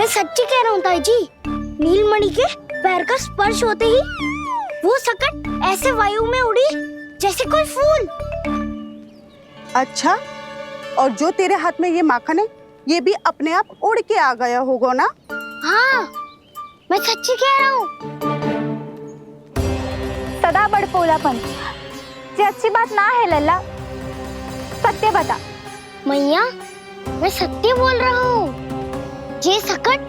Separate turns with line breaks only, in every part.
मैं सच्ची कह रहा हूँ ताई जी, नीलमणि के पैर का स्पर्श होते ही वो सकट ऐसे वायु में उड़ी जैसे कोई फूल।
अच्छा, और जो तेरे हाथ में ये माखन है ये भी अपने आप उड़ के आ गया होगा ना?
हाँ, मैं सच्ची कह रहा हूँ।
सदा बड़पोलापन, ये अच्छी बात ना है लल्ला। सत्य बता।
मैया, मैं सत्य बोल रहा हूँ। ये सकट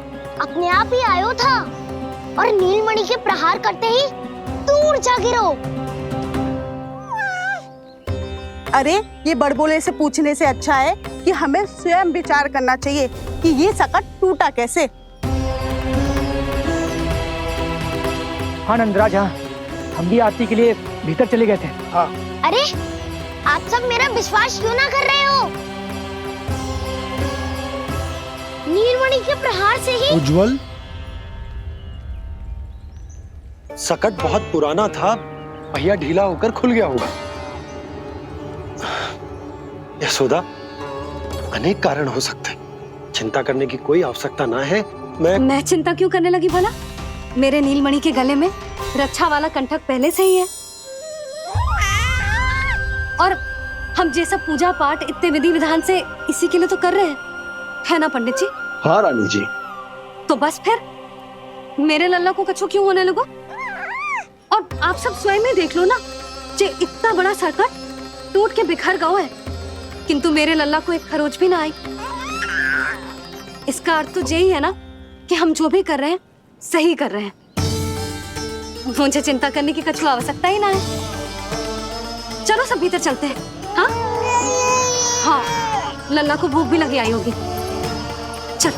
अपने आप ही आयो था और नीलमणि के प्रहार करते ही दूर जा गिरो।
अरे ये बड़बोले से पूछने से अच्छा है कि हमें स्वयं विचार करना चाहिए कि ये सकट टूटा कैसे।
हाँ नंदराज, हाँ, हम भी आरती के लिए भीतर चले गए थे। हाँ।
अरे आप सब मेरा विश्वास क्यों ना कर रहे हो? नीलमणि के प्रहार से ही
उज्जवल, सकट बहुत पुराना था, पहिया ढीला होकर खुल गया होगा। यशोदा, अनेक कारण हो सकते हैं, चिंता करने की कोई आवश्यकता ना है। मैं
चिंता क्यों करने लगी भला? मेरे नीलमणि के गले में रक्षा वाला कंठक पहले से ही है, और हम ये सब पूजा पाठ इतने विधि विधान से इसी के लिए तो कर रहे हैं, है ना पंडित जी?
हाँ रानी जी।
तो बस फिर मेरे लल्ला को कछु क्यों होने लगो? और आप सब स्वयं ही देख लो ना, जे इतना बड़ा सकट टूट के बिखर गया है, किंतु मेरे लल्ला को एक खरोच भी ना आई। इसका अर्थ तो यही है ना कि हम जो भी कर रहे हैं सही कर रहे हैं। मुझे चिंता करने की कछु आवश्यकता ही ना है। चलो सब भीतर चलते हैं। हाँ हाँ, लल्ला को भूख भी लगी आई होगी। चल।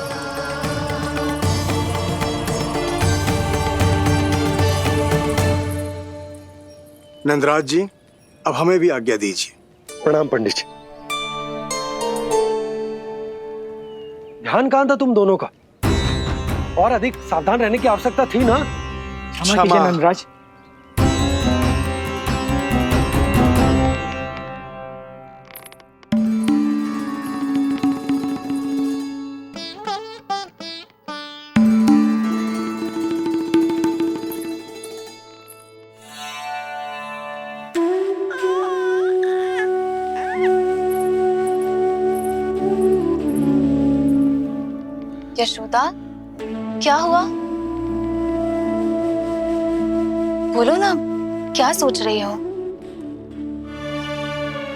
नंदराज जी, अब हमें भी आज्ञा दीजिए।
प्रणाम पंडित जी। ध्यान कहाँ था तुम दोनों का? और अधिक सावधान रहने की आवश्यकता थी ना?
क्षमा कीजिए नंदराज।
यशोदा, क्या हुआ? बोलो ना, क्या सोच रही हो?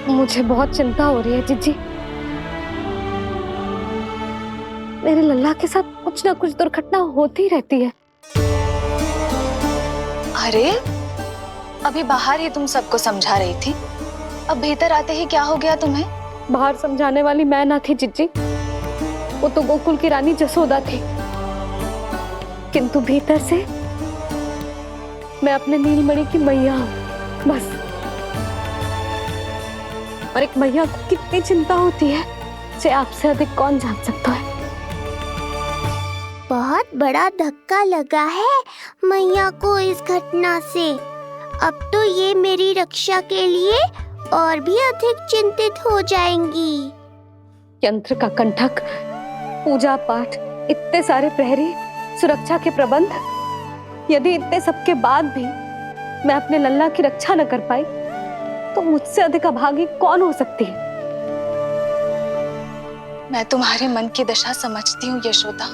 मुझे बहुत चिंता हो रही है जीजी। मेरे लल्ला के साथ कुछ ना कुछ दुर्घटना होती रहती है।
अरे, अभी बाहर ही तुम सबको समझा रही थी, अब भीतर आते ही क्या हो गया तुम्हें?
बाहर समझाने वाली मैं ना थी जीजी, वो तो गोकुल की रानी जसोदा थी, किंतु भीतर से मैं अपने नीलमणि की मैया हूँ बस। और एक मैया को कितनी चिंता होती है, इसे आपसे अधिक कौन जान सकता है।
बहुत बड़ा धक्का लगा है मैया को इस घटना से। अब तो ये मेरी रक्षा के लिए और भी अधिक चिंतित हो जाएंगी।
यंत्र का कंठक, पूजा पाठ, इतने सारे प्रहरी, सुरक्षा के प्रबंध, यदि इतने सबके बाद भी मैं अपने लल्ला की रक्षा न कर पाई तो मुझसे अधिक अभागी कौन हो सकती है?
मैं तुम्हारे मन की दशा समझती हूँ यशोदा।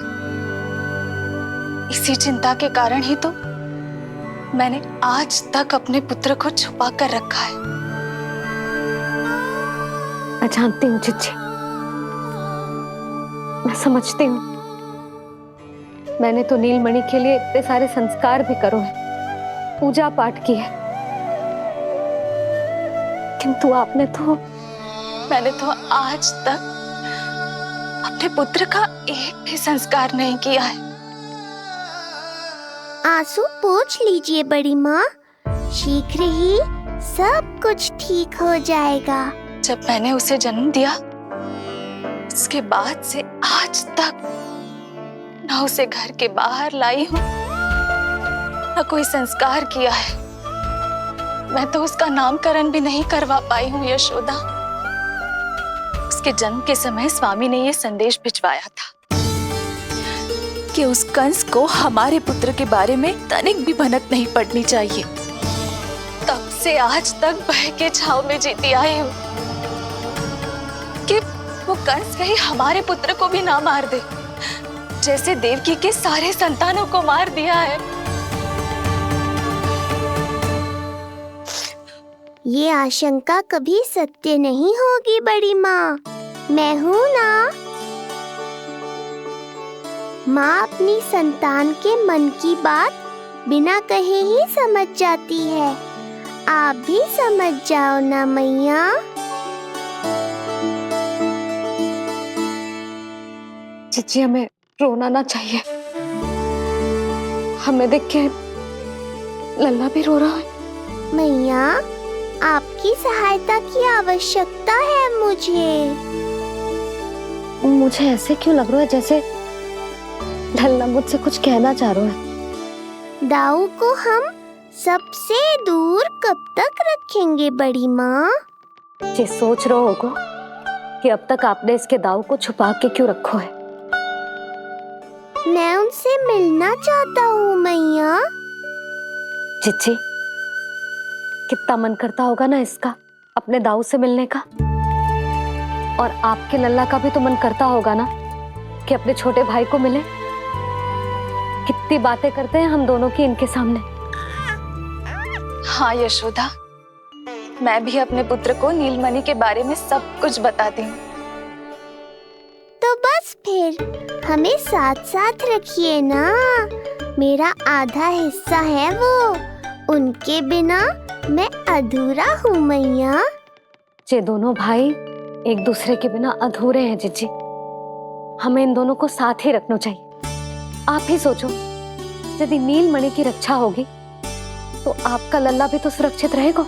इसी चिंता के कारण ही तो मैंने आज तक अपने पुत्र को छुपा कर रखा है।
मैं जानती हूँ जीजी, मैं समझती हूँ। मैंने तो नीलमणि के लिए इतने सारे संस्कार भी करो है, पूजा पाठ की है, किंतु मैंने तो आज तक अपने पुत्र का एक भी संस्कार नहीं किया है।
आंसू पोंछ लीजिए बड़ी माँ, शीघ्र ही सब कुछ ठीक हो जाएगा।
जब मैंने उसे जन्म दिया उसके बाद से आज तक न उसे घर के बाहर लाई हूँ, न कोई संस्कार किया है। मैं तो उसका नामकरण भी नहीं करवा पाई हूँ यशोदा। उसके जन्म के समय स्वामी ने ये संदेश भिजवाया था कि उस कंस को हमारे पुत्र के बारे में तनिक भी भनक नहीं पड़नी चाहिए। तब से आज तक भय के छाव में जीती आई हूँ कि वो कंस कहीं हमारे पुत्र को भी ना मार दे, जैसे देवकी के सारे संतानों को मार दिया है।
ये आशंका कभी सत्य नहीं होगी बड़ी माँ, मैं हूँ ना। माँ अपनी संतान के मन की बात बिना कहे ही समझ जाती है। आप भी समझ जाओ ना मैया।
जीजी, हमें रोना ना चाहिए। हमें देख के लल्ला भी रो रहा है।
मैया, आपकी सहायता की आवश्यकता है मुझे।
मुझे ऐसे क्यों लग रहा है जैसे लल्ला मुझसे कुछ कहना चाह रहा है।
दाऊ को हम सबसे दूर कब तक रखेंगे बड़ी माँ?
ये सोच रहे होगा कि अब तक आपने इसके दाऊ को छुपा के क्यों रखो है।
मैं उनसे मिलना चाहता हूँ मैया।
जीजी, कितना मन करता होगा ना इसका अपने दाऊ से मिलने का। और आपके लल्ला का भी तो मन करता होगा ना कि अपने छोटे भाई को मिले। कितनी बातें करते हैं हम दोनों की इनके सामने।
हाँ यशोदा, मैं भी अपने पुत्र को नीलमणि के बारे में सब कुछ बताती हूँ।
तो बस फिर हमें साथ साथ रखिए ना। मेरा आधा हिस्सा है वो, उनके बिना मैं अधूरा हूँ मैया।
ये दोनों भाई एक दूसरे के बिना अधूरे हैं जीजी। हमें इन दोनों को साथ ही रखना चाहिए। आप ही सोचो, यदि नीलमणि की रक्षा होगी तो आपका लल्ला भी तो सुरक्षित रहेगा।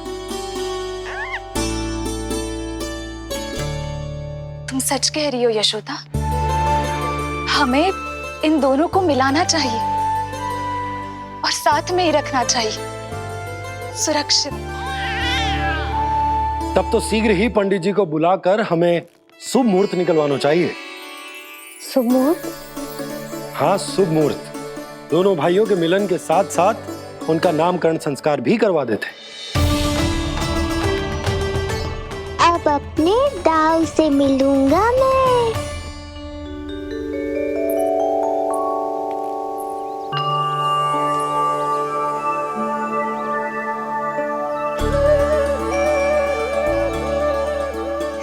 तुम सच कह रही हो यशोदा, हमें इन दोनों को मिलाना चाहिए और साथ में ही रखना चाहिए, सुरक्षित।
तब तो शीघ्र ही पंडित जी को बुलाकर हमें शुभ मुहूर्त निकलवाना चाहिए।
शुभ मुहूर्त?
हाँ, शुभ मुहूर्त। दोनों भाइयों के मिलन के साथ साथ उनका नामकरण संस्कार भी करवा देते।
अब अपने दाऊ से मिलूंगा मैं।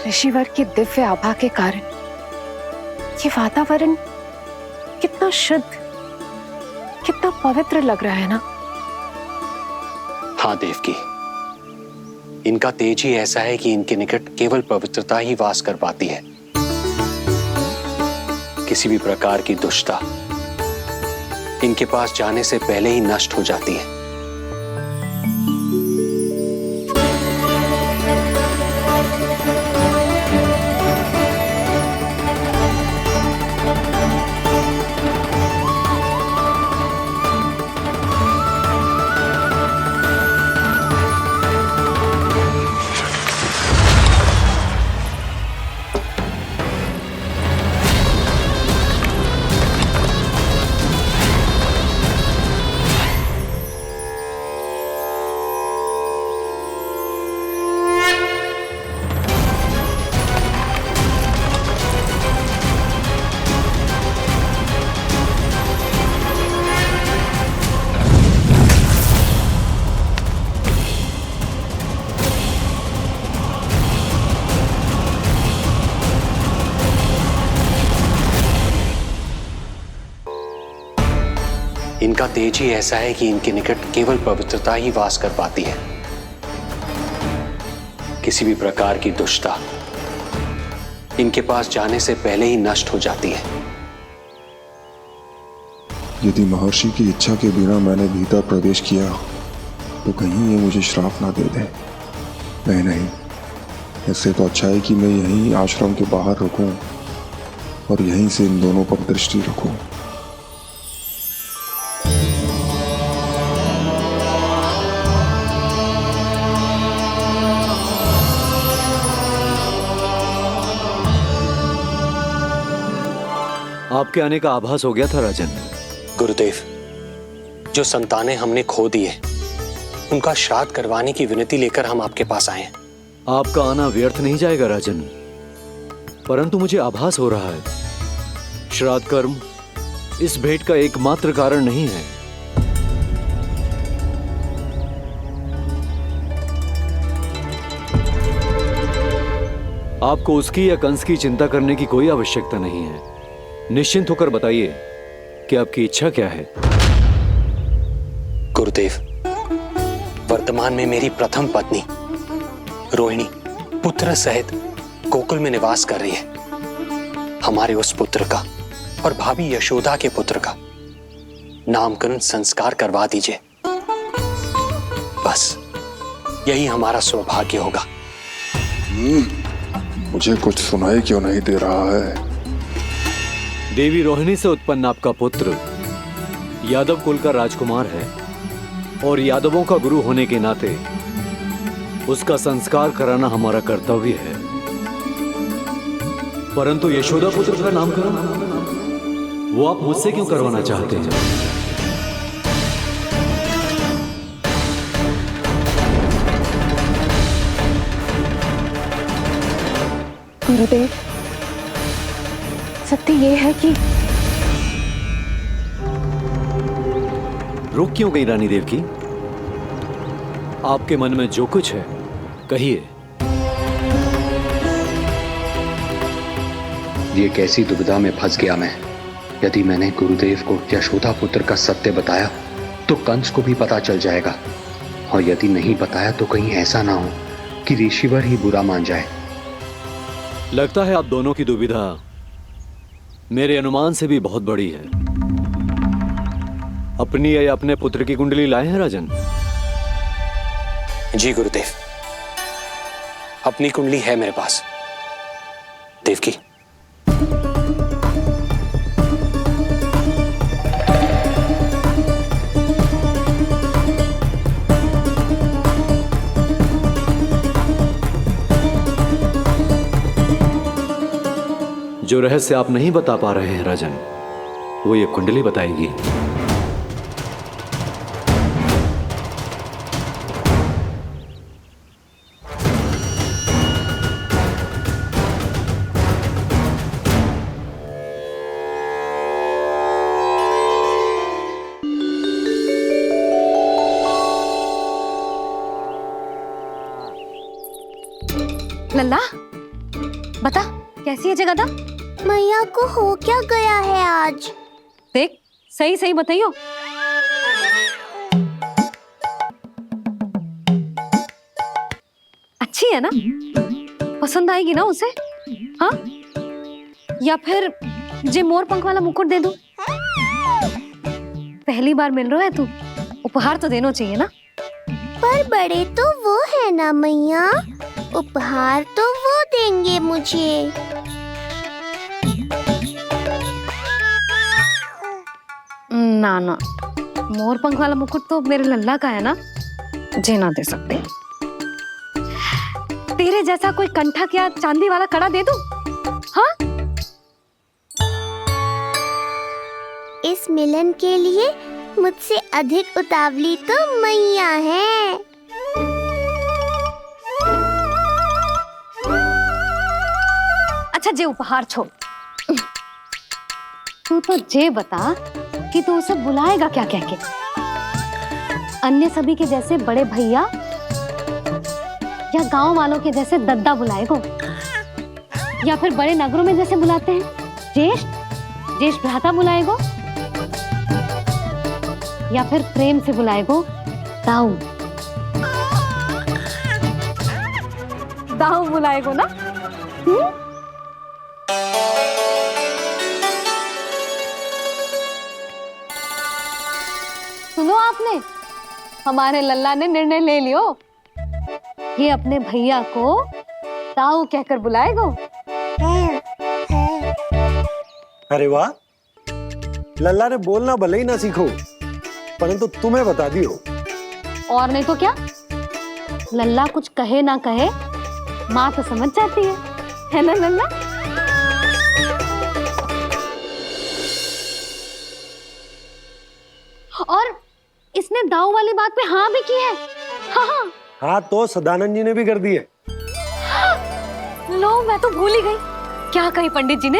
ऋषिवर की दिव्य आभा के कारण ये वातावरण कितना शुद्ध, कितना पवित्र लग रहा है ना।
हाँ देवकी, इनका तेज ही ऐसा है कि इनके निकट केवल पवित्रता ही वास कर पाती है। किसी भी प्रकार की दुष्टता इनके पास जाने से पहले ही नष्ट हो जाती है। इनका तेज ही ऐसा है कि इनके निकट केवल पवित्रता ही वास कर पाती है। किसी भी प्रकार की दुष्टता इनके पास जाने से पहले ही नष्ट हो जाती है।
यदि महर्षि की इच्छा के बिना मैंने भीतर प्रवेश किया तो कहीं ये मुझे श्राप ना दे दे। नहीं, इससे तो अच्छा है कि मैं यहीं आश्रम के बाहर रुकूं और यहीं से इन दोनों पर दृष्टि रखूं।
आपके आने का आभास हो गया था राजन।
गुरुदेव, जो संतानें हमने खो दी है, उनका श्राद्ध करवाने की विनती लेकर हम आपके पास आए हैं।
आपका आना व्यर्थ नहीं जाएगा राजन, परंतु मुझे आभास हो रहा है श्राद्ध कर्म इस भेंट का एकमात्र कारण नहीं है। आपको उसकी या कंस की चिंता करने की कोई आवश्यकता नहीं है। निश्चिंत होकर बताइए कि आपकी इच्छा क्या है।
गुरुदेव, वर्तमान में मेरी प्रथम पत्नी रोहिणी पुत्र सहित गोकुल में निवास कर रही है। हमारे उस पुत्र का और भाभी यशोदा के पुत्र का नामकरण संस्कार करवा दीजिए। बस यही हमारा सौभाग्य होगा।
मुझे कुछ सुनाई क्यों नहीं दे रहा है?
देवी रोहिणी से उत्पन्न आपका पुत्र यादव कुल का राजकुमार है और यादवों का गुरु होने के नाते उसका संस्कार कराना हमारा कर्तव्य है। परंतु यशोदा पुत्र का नामकरण वो आप मुझसे क्यों करवाना चाहते हैं?
गुरुदेव, सत्य ये है कि
रुक क्यों गई रानी देवकी? आपके मन में जो कुछ है कहिए।
ये कैसी दुविधा में फंस गया मैं। यदि मैंने गुरुदेव को यशोदा पुत्र का सत्य बताया तो कंस को भी पता चल जाएगा, और यदि नहीं बताया तो कहीं ऐसा ना हो कि ऋषिवर ही बुरा मान जाए।
लगता है आप दोनों की दुविधा मेरे अनुमान से भी बहुत बड़ी है। अपनी या अपने पुत्र की कुंडली लाए हैं राजन?
जी गुरुदेव, अपनी कुंडली है मेरे पास। देवकी,
जो रहस्य आप नहीं बता पा रहे हैं राजन, वो ये कुंडली बताएगी।
लल्ला, बता कैसी है जगदा?
मैया को हो क्या गया है आज?
देख, सही सही बताइयो। अच्छी है ना? पसंद आएगी ना उसे? हाँ? या फिर जे मोर पंख वाला मुकुट दे दूं? पहली बार मिल रहा है तू, उपहार तो देना चाहिए ना?
पर बड़े तो वो है ना मैया, उपहार तो वो देंगे मुझे।
ना ना, मोर पंख वाला मुकुट तो मेरे लल्ला का है ना, जे ना दे सकते। तेरे जैसा कोई कंठक या चांदी वाला कड़ा दे दूं? हाँ?
इस मिलन के लिए मुझसे अधिक उतावली तो मैया है।
अच्छा, जे उपहार छोड़, तू तो जे बता कि तू उसे बुलाएगा क्या कह के? अन्य सभी के जैसे बड़े भैया या गांव वालों के जैसे दद्दा बुलाएगो, या फिर बड़े नगरों में जैसे बुलाते हैं ज्येष्ठ भ्राता बुलाएगो, या फिर प्रेम से बुलाएगो दाऊ बुलाएगो ना? सुनो आपने, हमारे लल्ला ने निर्णय ले लियो, ये अपने भैया को ताऊ कहकर बुलाएगो।
अरे वाह, लल्ला ने बोलना भले ही ना सीखो, परंतु तुम्हें बता दियो।
और नहीं तो क्या, लल्ला कुछ कहे ना कहे माँ तो समझ जाती है ना लल्ला? इसने दाऊ वाली बात पे हाँ भी की है। हाँ
हाँ तो सदानंद जी ने भी कर दी है।
लो, मैं तो भूल ही गई। क्या कही पंडित जी ने?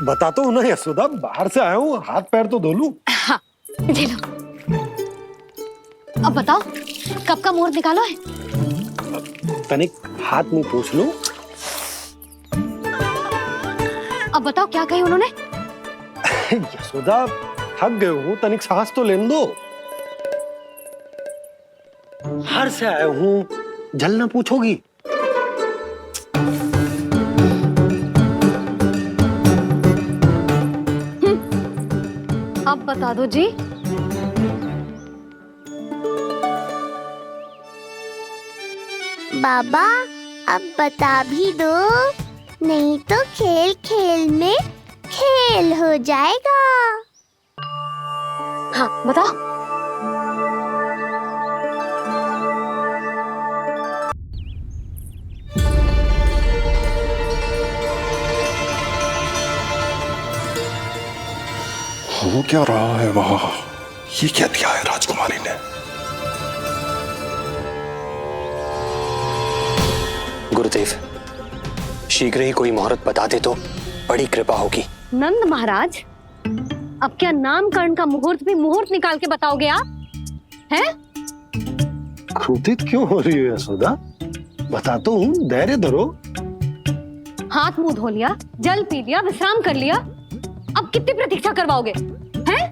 बता तो ना यशोदा, बाहर से आया हूँ, हाथ पैर तो धो लूं।
हाँ, ले लो। अब बताओ, कब का मुहूर्त निकालो है?
तनिक हाथ मुंह पूछ लूं।
अब बताओ क्या कही उन्होंने?
यशोदा थक गए हूँ, तनिक सांस तो लेने दो। बाहर से आया हूँ, जलना पूछोगी?
अब बता दो जी।
बाबा अब बता भी दो, नहीं तो खेल खेल में खेल हो जाएगा।
हाँ बताओ।
हो क्या रहा है वहां? ये क्या दिया है राजकुमारी ने?
गुरुदेव, शीघ्र ही कोई मुहूर्त बता दे तो बड़ी कृपा होगी।
नंद महाराज, अब क्या नामकरण का मुहूर्त भी मुहूर्त निकाल के बताओगे आप? हैं?
क्रोधित क्यों हो रही हो यशोदा? बताता हूँ, धैर्य धरो।
हाथ मुंह धो लिया, जल पी लिया, विश्राम कर लिया, अब कितनी प्रतीक्षा करवाओगे? हैं?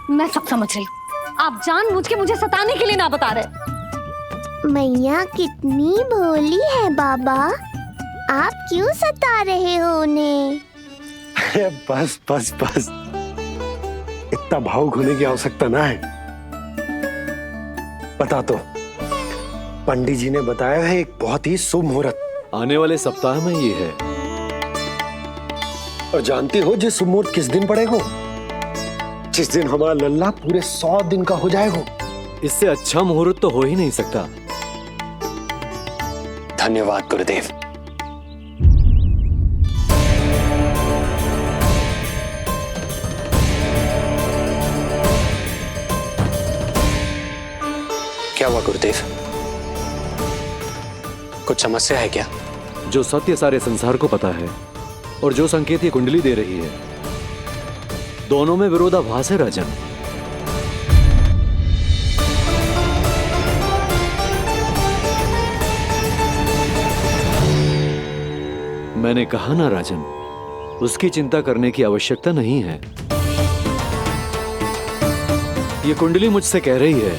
मैं सब समझ रही हूँ, आप जानबूझ के मुझे सताने के लिए ना बता रहे।
मैया कितनी भोली है बाबा, आप क्यों सता रहे हो उन्हें?
बस बस बस, इतना भावुक होने की आवश्यकता ना है। बता तो, पंडित जी ने बताया है एक बहुत ही शुभ मुहूर्त
आने वाले सप्ताह में ये है।
और जानती हो जिस शुभ मुहूर्त किस दिन पड़ेगा? जिस दिन हमारा लल्ला पूरे 100 दिन का हो जाएगा।
इससे अच्छा मुहूर्त तो हो ही नहीं सकता।
धन्यवाद गुरुदेव। क्या हुआ गुरुदेव? कुछ समस्या है क्या?
जो सत्य सारे संसार को पता है और जो संकेत ये कुंडली दे रही है, दोनों में विरोधाभास है राजन। मैंने कहा ना राजन, उसकी चिंता करने की आवश्यकता नहीं है। ये कुंडली मुझसे कह रही है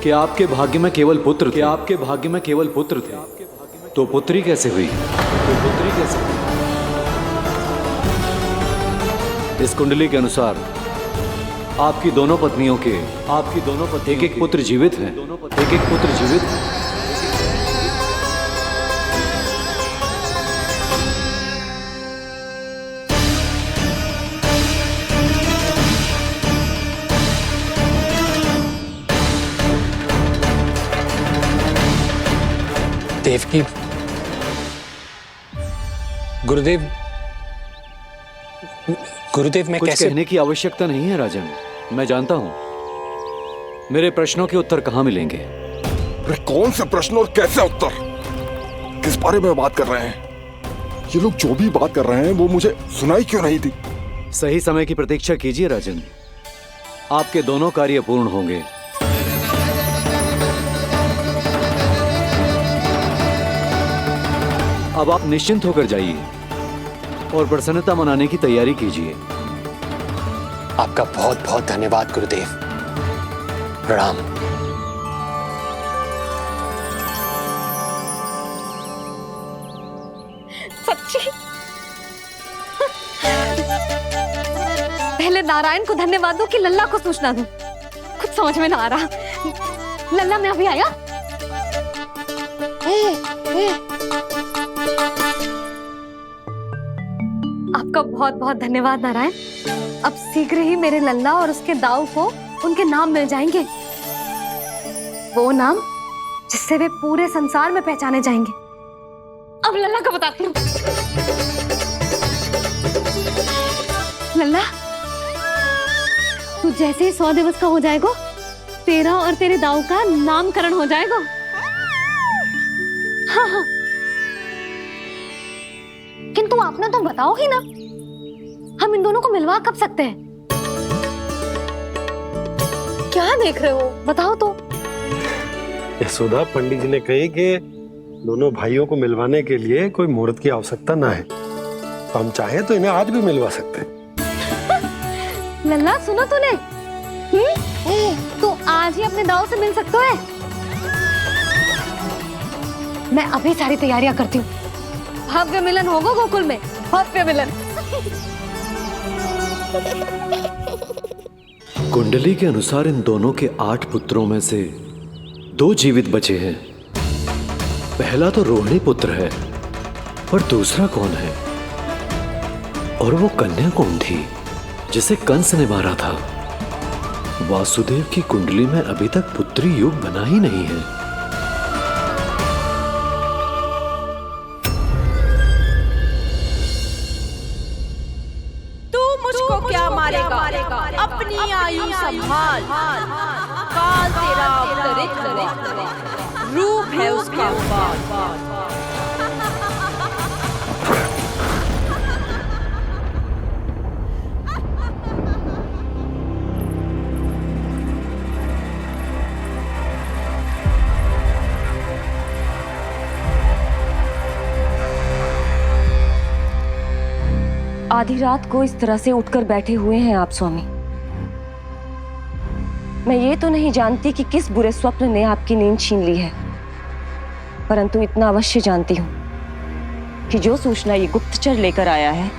कि आपके भाग्य में केवल पुत्र थे। आपके भाग्य में केवल पुत्र थे, तो पुत्री कैसे हुई? इस कुंडली के अनुसार आपकी दोनों पत्नियों के एक-एक पुत्र जीवित हैं। एक-एक पुत्र जीवित हैं।
देवकी, गुरुदेव मैं
कुछ
कैसे?
कहने की आवश्यकता नहीं है राजन, मैं जानता हूं मेरे प्रश्नों के उत्तर कहां मिलेंगे।
अरे कौन से प्रश्न और कैसे उत्तर? किस बारे में बात कर रहे हैं? ये लोग जो भी बात कर रहे हैं वो मुझे सुनाई क्यों नहीं थी?
सही समय की प्रतीक्षा कीजिए राजन, आपके दोनों कार्य पूर्ण होंगे। अब आप निश्चिंत होकर जाइए और प्रसन्नता मनाने की तैयारी कीजिए।
आपका बहुत बहुत धन्यवाद गुरुदेव। प्रणाम।
सच्ची? पहले नारायण को धन्यवाद दूं कि लल्ला को सूचना दूं? कुछ समझ में ना आ रहा। लल्ला मैं अभी आया। आपका बहुत बहुत धन्यवाद नारायण। अब शीघ्र ही मेरे लल्ला और उसके दाऊ को उनके नाम मिल जाएंगे, वो नाम जिससे वे पूरे संसार में पहचाने जाएंगे। अब लल्ला का बताती हूँ। लल्ला, तू जैसे ही 100 दिवस का हो जाएगा, तेरा और तेरे दाऊ का नामकरण हो जाएगा। हाँ हाँ, किंतु आपने तो बताओ ही ना, हम इन दोनों को मिलवा कब सकते हैं? क्या देख रहे हो, बताओ तो।
यशोदा, पंडित जी ने कही कि दोनों भाइयों को मिलवाने के लिए कोई मुहूर्त की आवश्यकता ना है, तो हम चाहे तो इन्हें आज भी मिलवा सकते हैं।
लल्ला, सुनो तूने, तू आज ही अपने दाऊ से मिल सकते है। मैं अभी सारी तैयारियां करती हूँ। भव्य मिलन होगा गोकुल में, भव्य मिलन।
कुंडली के अनुसार इन दोनों के 8 पुत्रों में से 2 जीवित बचे हैं। पहला तो रोहिणी पुत्र है, पर दूसरा कौन है? और वो कन्या कौन थी जिसे कंस ने मारा था? वासुदेव की कुंडली में अभी तक पुत्री योग बना ही नहीं है।
तू मुझको क्या मारेगा? अपनी आयु संभाल, काल तेरा अवतरित रूप है उसका।
आधी रात को इस तरह से उठकर बैठे हुए हैं आप स्वामी। मैं ये तो नहीं जानती कि किस बुरे स्वप्न ने आपकी नींद छीन ली है, परंतु इतना अवश्य जानती हूँ कि जो सूचना ये गुप्तचर लेकर आया है,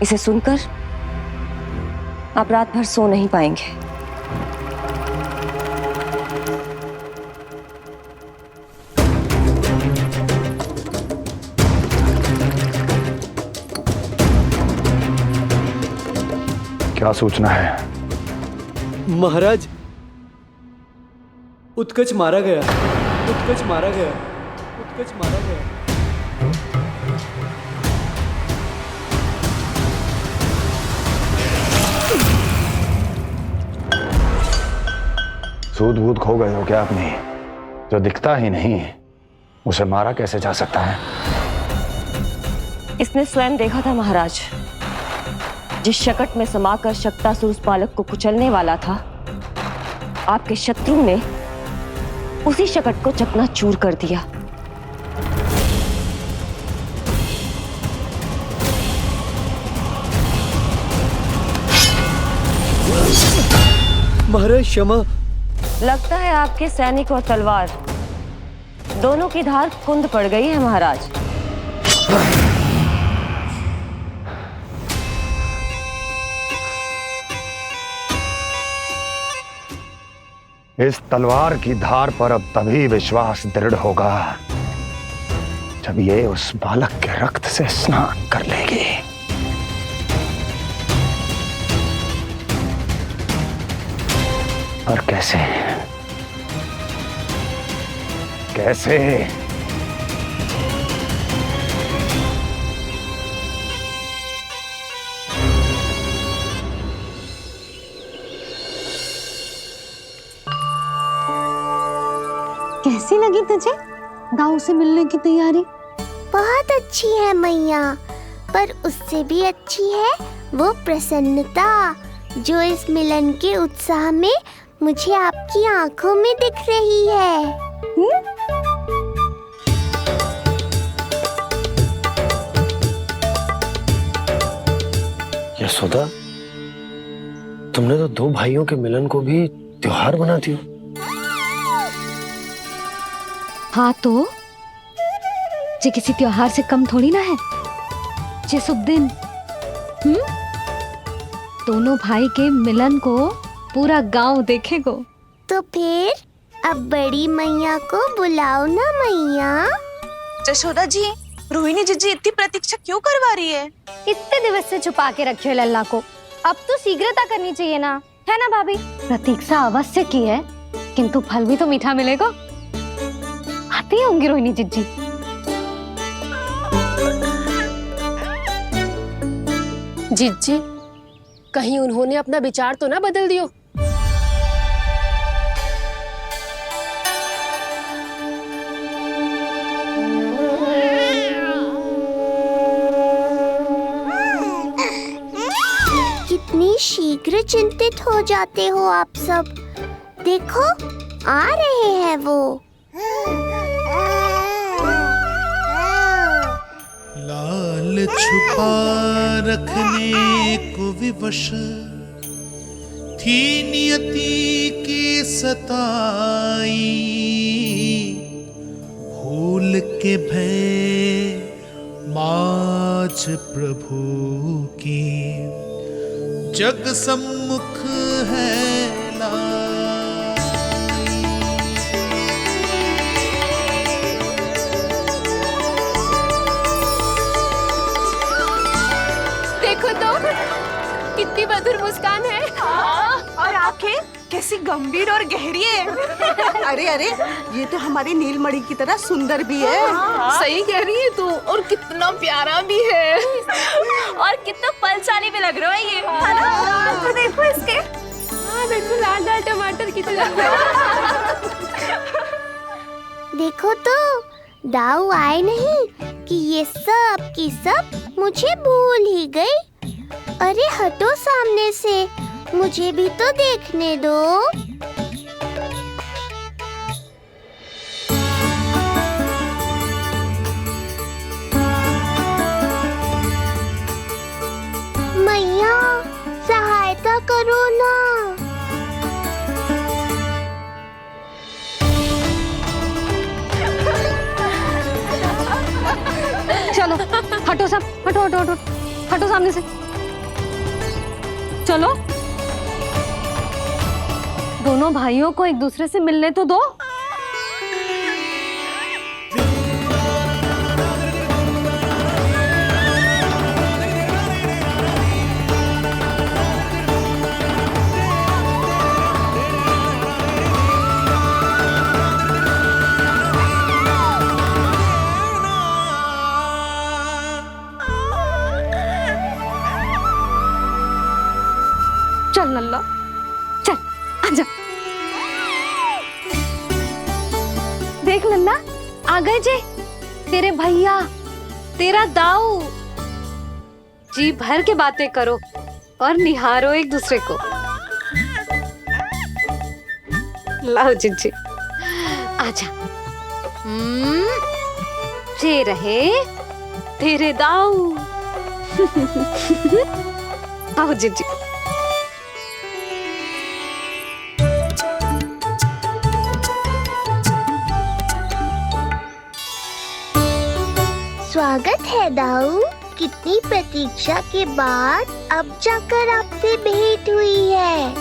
इसे सुनकर आप रात भर सो नहीं पाएंगे।
क्या सूचना है?
महाराज, उत्कच मारा गया, उत्कच मारा गया, उत्कच मारा गया।
सूद वूद खो गए हो क्या अपनी? जो दिखता ही नहीं उसे मारा कैसे जा सकता है?
इसने स्वयं देखा था महाराज। जिस शकट में समाकर शक्तासुर उस बालक को कुचलने वाला था, आपके शत्रु ने उसी शकट को चकनाचूर कर दिया।
महाराज क्षमा।
लगता है आपके सैनिक और तलवार दोनों की धार कुंद पड़ गई है महाराज।
इस तलवार की धार पर अब तभी विश्वास दृढ़ होगा जब ये उस बालक के रक्त से स्नान कर लेगी। और कैसे? कैसे?
कैसी लगी तुझे दाऊ से मिलने की तैयारी?
बहुत अच्छी है मैया, पर उससे भी अच्छी है वो प्रसन्नता जो इस मिलन के उत्साह में मुझे आपकी आंखों में दिख रही है।
यशोदा, तुमने तो 2 भाइयों के मिलन को भी त्योहार बना दिया।
हाँ तो ये किसी त्योहार से कम थोड़ी ना है। ये शुभ दिन दोनों भाई के मिलन को पूरा गांव देखेगा।
तो फिर अब बड़ी मैया को बुलाओ ना मैया।
यशोदा जी, रोहिणी जीजी इतनी प्रतीक्षा क्यों करवा रही है?
इतने दिवस से छुपा के रखे हो लल्ला को, अब तो शीघ्रता करनी चाहिए ना, है ना भाभी?
प्रतीक्षा अवश्य की है, किंतु फल भी तो मीठा मिलेगा। आती होंगी रोहिणी जीजी।
जीजी,
कहीं उन्होंने अपना विचार तो ना बदल दियो।
कितनी शीघ्र चिंतित हो जाते हो आप सब। देखो आ रहे हैं वो।
लाल छुपा रखने को विवश थी नियति की सताई, भूल के भय माज प्रभु की जग सम्मुख है
देखो तो कितनी मधुर मुस्कान है।
और आंखें कैसी गंभीर और गहरी है। अरे अरे ये तो हमारी नीलमणि की तरह सुंदर भी है।
सही कह रही है तू, और कितना प्यारा भी है।
और कितना पलसानी भी लग रहा है ये, है ना? तो देखो इसके।
हाँ बिल्कुल लाल लाल टमाटर की तरह।
देखो तो दाऊ आए नहीं कि ये सब की सब मुझे भूल ही गई। अरे हटो सामने से, मुझे भी तो देखने दो। मैया सहायता करो ना।
चलो हटो सब, हटो हटो हटो हटो सामने से। चलो दोनों भाइयों को एक दूसरे से मिलने तो दो। चल लल्ला चल आजा। देख लल्ला आ गए जे तेरे भैया, तेरा दाऊ। जी भर के बातें करो और निहारो एक दूसरे को। लाओ जिज्जी आजा। जे रहे तेरे दाऊ। आओ जिज्जी।
स्वागत है दाऊ। कितनी प्रतीक्षा के बाद अब जाकर आपसे भेंट हुई है।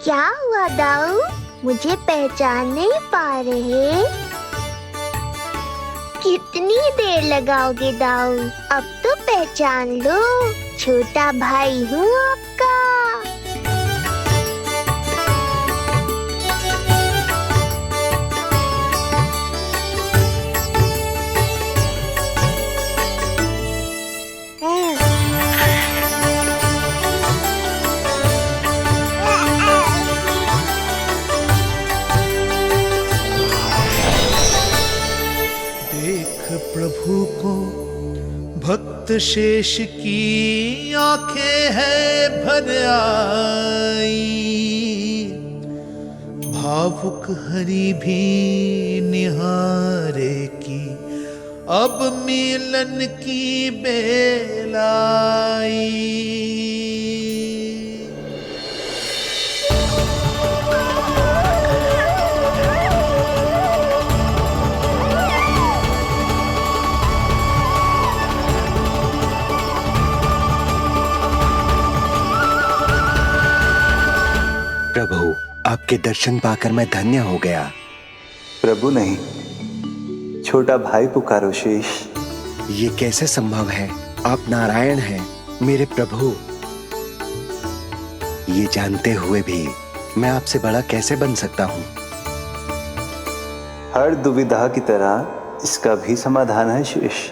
क्या हुआ दाऊ, मुझे पहचान नहीं पा रहे? कितनी देर लगाओगे दाऊ? अब तो पहचान लो, छोटा भाई हूँ आपका।
प्रभु को भक्त शेष की आंखें है भर आई, भावुक हरि भी निहारे की अब मिलन की बेलाई।
प्रभु आपके दर्शन पाकर मैं धन्य हो गया।
प्रभु नहीं, छोटा भाई पुकारो शेष।
ये कैसे संभव है? आप नारायण हैं मेरे प्रभु। ये जानते हुए भी मैं आपसे बड़ा कैसे बन सकता हूँ?
हर दुविधा की तरह इसका भी समाधान है शेष।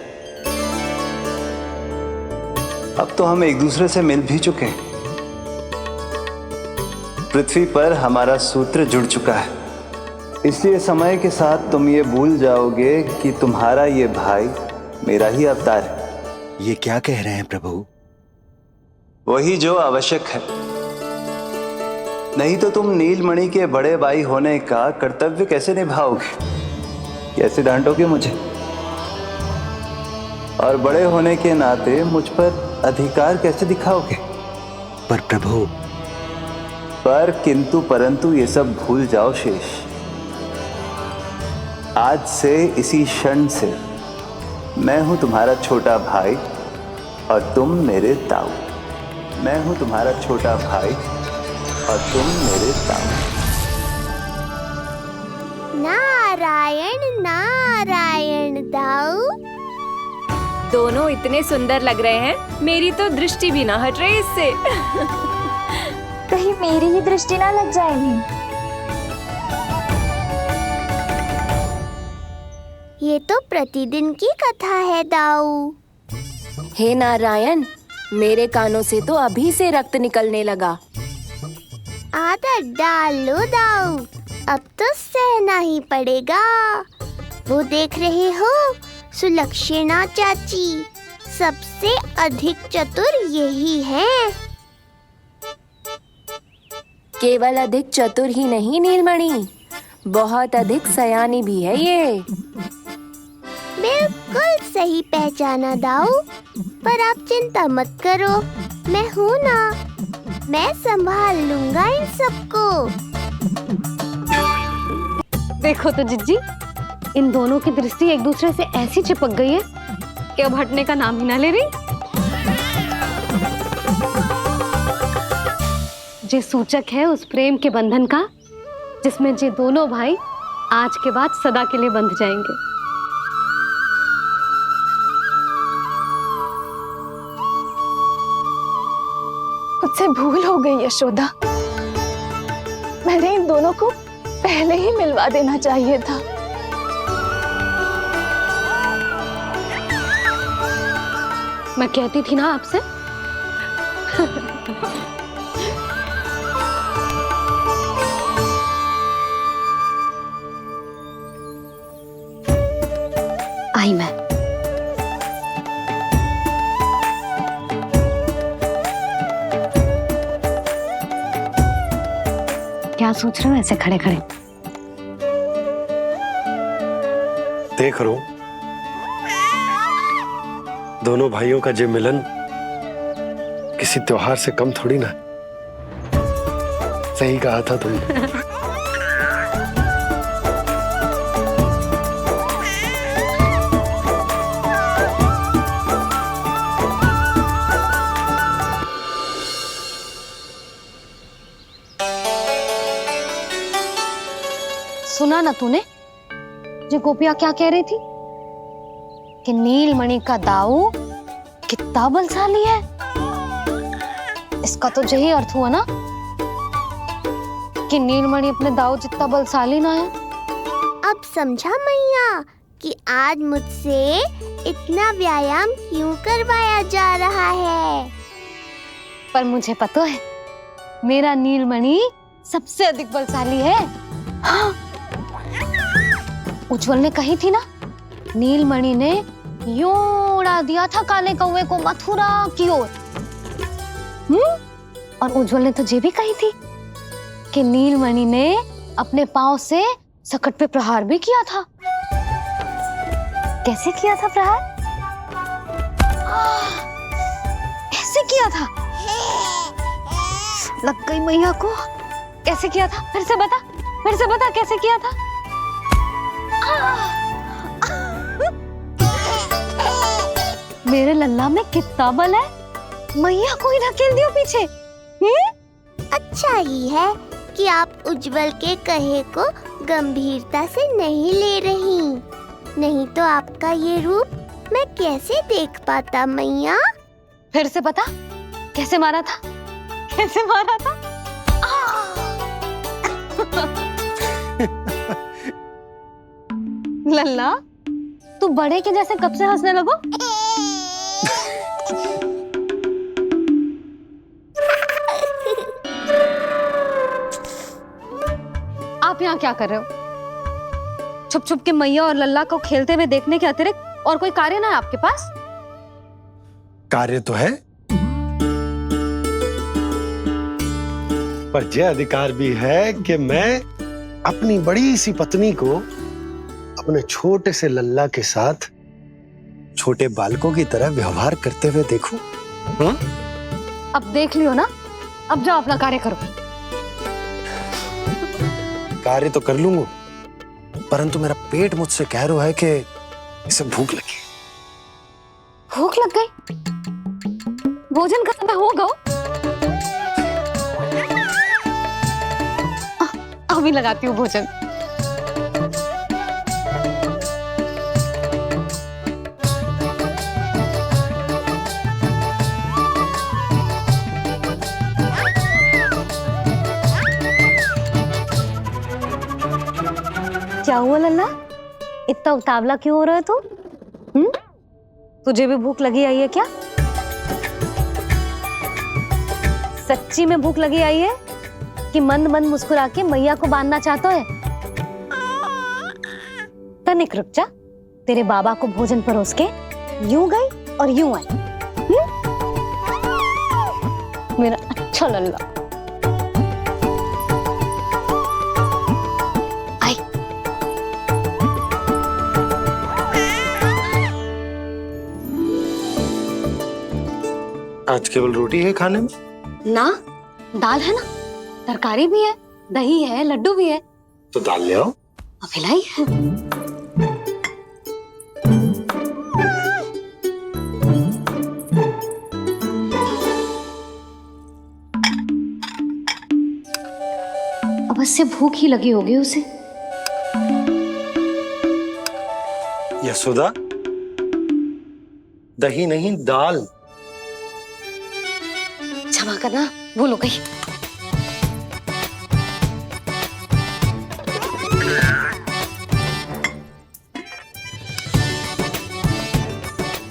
अब तो हम एक दूसरे से मिल भी चुके हैं। पृथ्वी पर हमारा सूत्र जुड़ चुका है, इसलिए समय के साथ तुम ये भूल जाओगे कि तुम्हारा ये भाई मेरा ही अवतार है।
ये क्या कह रहे हैं प्रभु?
वही जो आवश्यक है। नहीं तो तुम नीलमणि के बड़े भाई होने का कर्तव्य कैसे निभाओगे? कैसे डांटोगे मुझे? और बड़े होने के नाते मुझ पर अधिकार कैसे दिखाओगे?
पर प्रभु।
पर किंतु परंतु ये सब भूल जाओ शेष। आज से इसी क्षण से मैं हूं तुम्हारा छोटा भाई और तुम मेरे ताऊ। मैं हूं तुम्हारा छोटा भाई और तुम मेरे ताऊ।
नारायण नारायण दाऊ।
दोनों इतने सुंदर लग रहे हैं, मेरी तो दृष्टि भी ना हट रही इससे।
कहीं मेरी ही दृष्टि ना लग जाएगी।
ये तो प्रतिदिन की कथा है दाऊ।
हे नारायण, मेरे कानों से तो अभी से रक्त निकलने लगा।
आदत डाल लो दाऊ, अब तो सहना ही पड़ेगा। वो देख रहे हो, सुलक्षणा चाची सबसे अधिक चतुर यही है।
केवल अधिक चतुर ही नहीं नीलमणि, बहुत अधिक सयानी भी है ये।
बिल्कुल सही पहचाना दाऊ, पर आप चिंता मत करो, मैं हूँ ना, मैं संभाल लूंगा इन सबको।
देखो तो जिज्जी, इन दोनों की दृष्टि एक दूसरे से ऐसी चिपक गई है कि अब हटने का नाम ही ना ले रही। ये सूचक है उस प्रेम के बंधन का जिसमें ये दोनों भाई आज के बाद सदा के लिए बंध जाएंगे।
मुझसे भूल हो गई यशोदा, मैंने इन दोनों को पहले ही मिलवा देना चाहिए था।
मैं कहती थी ना आपसे। आई मैं। क्या सोच रहे हो ऐसे खड़े खड़े?
देख रहा हूं दोनों भाइयों का ये मिलन किसी त्योहार से कम थोड़ी ना। सही कहा था तुमने।
सुना ना तूने जो गोपिया क्या कह रही थी कि नीलमणि का दाऊ कितना बलशाली है। इसका तो यही अर्थ हुआ ना कि नीलमणि अपने दाऊ जितना बलशाली ना है।
अब समझा मैया कि आज मुझसे इतना व्यायाम क्यों करवाया जा रहा है।
पर मुझे पता है मेरा नीलमणि सबसे अधिक बलशाली है। हाँ। उज्जवल ने कही थी ना, नीलमणि ने यूं उड़ा दिया था काले कौवे को मथुरा की ओर। और उज्जवल ने तो ये भी कही थी कि नीलमणि ने अपने पांव से सकट पे प्रहार भी किया था। कैसे किया था प्रहार? कैसे किया था? लग गई मैया को। कैसे किया था? फिर से बता कैसे किया था? मेरे लल्ला में कितना बल है। मैया को ही धकेल दियो पीछे।
अच्छा ही है कि आप उज्जवल के कहे को गंभीरता से नहीं ले रही, नहीं तो आपका ये रूप मैं कैसे देख पाता मैया।
फिर से बता कैसे मारा था? कैसे मारा था? लल्ला, तू बड़े के जैसे कब से हंसने लगो? आप यहाँ क्या कर रहे हो? छुप छुप के मैया और लल्ला को खेलते हुए देखने के अतिरिक्त और कोई कार्य ना है आपके पास?
कार्य तो है, पर यह अधिकार भी है कि मैं अपनी बड़ी सी पत्नी को अपने छोटे से लल्ला के साथ छोटे बालकों की तरह व्यवहार करते हुए देखूं।
अब देख लियो ना, अब जाओ अपना कार्य करो।
कार्य तो कर लूंगा, परंतु मेरा पेट मुझसे कह रहा है कि इसे भूख लगी।
भूख लग गई? भोजन का समय होगा। अभी लगाती हूँ भोजन। क्या हुआ लल्ला, इतना उतावला क्यों हो रहा है तू? तुझे भी भूख लगी आई है क्या? सच्ची में भूख लगी आई है कि मंद मंद मुस्कुरा के मैया को बांधना चाहता है? तनिक रुक जा, तेरे बाबा को भोजन परोस के यूं गई और यूं आई। मेरा अच्छा लल्ला।
आज केवल रोटी है खाने में?
ना, दाल है ना, तरकारी भी है, दही है, लड्डू भी है।
तो दाल ले आओ।
अभी लाई है। अवश्य भूख ही लगी होगी उसे।
यशोदा, दही नहीं दाल।
क्षमा करना, भूल हो गई।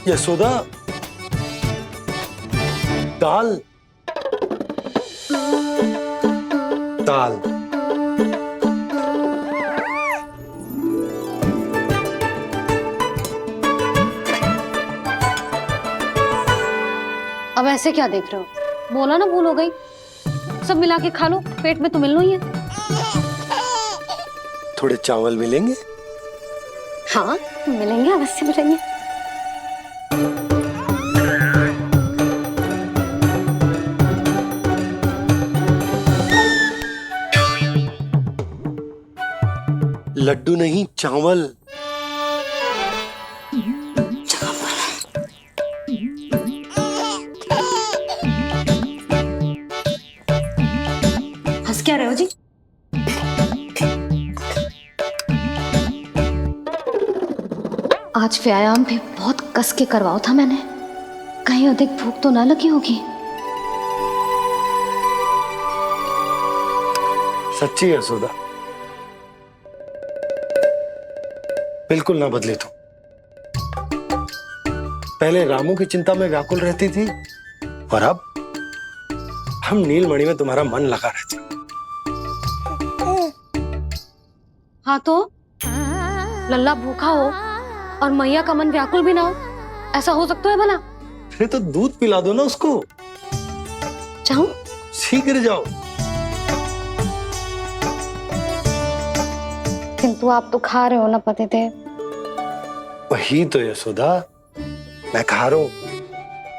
यशोदा, दाल दाल।
अब ऐसे क्या देख रहे हो? बोला ना भूल हो गई। सब मिला के खा लो, पेट में तो मिलना ही है।
थोड़े चावल मिलेंगे?
हाँ मिलेंगे, अवश्य मिलेंगे।
लड्डू नहीं, चावल।
हंस क्या रहे हो जी? आज व्यायाम भी बहुत कस के करवाओ था मैंने, कहीं अधिक भूख तो ना लगी होगी।
सच्ची यशोदा, बिल्कुल ना बदले तुम। पहले रामू की चिंता में व्याकुल रहती थी और अब हम नीलमणि में तुम्हारा मन लगा रहता।
हाँ तो लल्ला भूखा हो और मैया का मन व्याकुल भी ना हो, ऐसा हो सकता है भला?
फिर तो दूध पिला दो ना उसको।
जाऊं?
शीघ्र जाओ।
किंतु आप तो खा रहे हो ना पतिदेव।
वही तो यशोदा, मैं खा रहा हूं,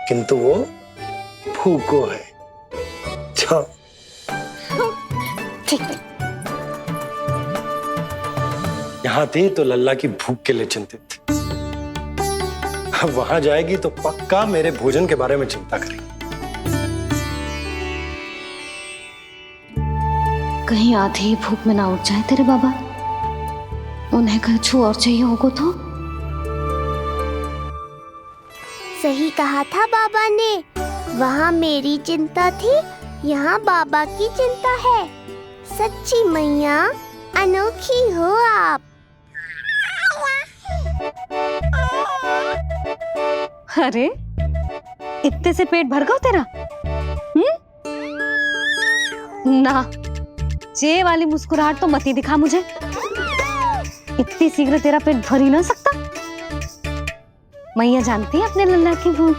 किंतु वो भूखो है। जाओ।
ठीक है।
यहाँ थी तो लल्ला की भूख के लिए चिंतित थी, अब वहां जाएगी तो पक्का मेरे भोजन के बारे में चिंता करेगी।
कहीं आधी भूख में ना उठ जाए तेरे बाबा, उन्हें कुछ और चाहिए होगा तो?
सही कहा था बाबा ने, वहाँ मेरी चिंता थी, यहाँ बाबा की चिंता है। सच्ची मैया, अनोखी हो आप।
अरे इतने से पेट भर गया तेरा? ना, ये वाली मुस्कुराहट तो मत ही दिखा मुझे। इतनी शीघ्र तेरा पेट भर ही ना सकता। मैया जानती है अपने लल्ला की भूख।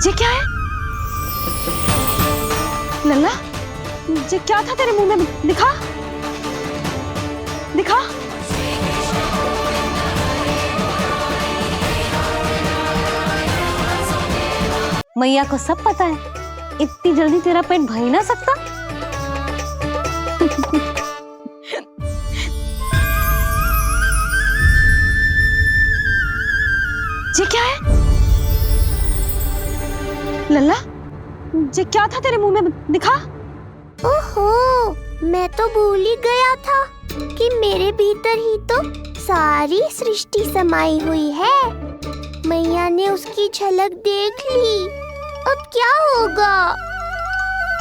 ये क्या है लल्ला? ये क्या था तेरे मुंह में? दिखा दिखा। मैया को सब पता है, इतनी जल्दी तेरा पेट भर ही ना सकता। ये क्या है लल्ला? ये क्या था तेरे मुंह में? दिखा।
ओहो, मैं तो भूल ही गया था कि मेरे भीतर ही तो सारी सृष्टि समाई हुई है। मैया ने उसकी झलक देख ली। अब क्या होगा?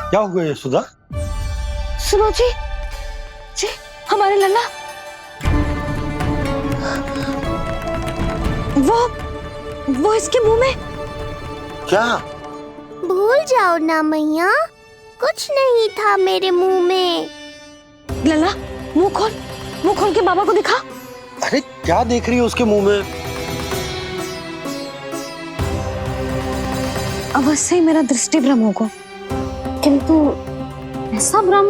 क्या हुआ यशोदा?
सुनो जी, जी हमारे लल्ला वो इसके मुंह में।
क्या?
भूल जाओ ना मैया, कुछ नहीं था मेरे मुंह में।
लल्ला मुंह खोल के बाबा को दिखा।
अरे क्या देख रही है उसके मुंह में?
अवश्य ही मेरा दृष्टि भ्रम होगा, किंतु ऐसा भ्रम।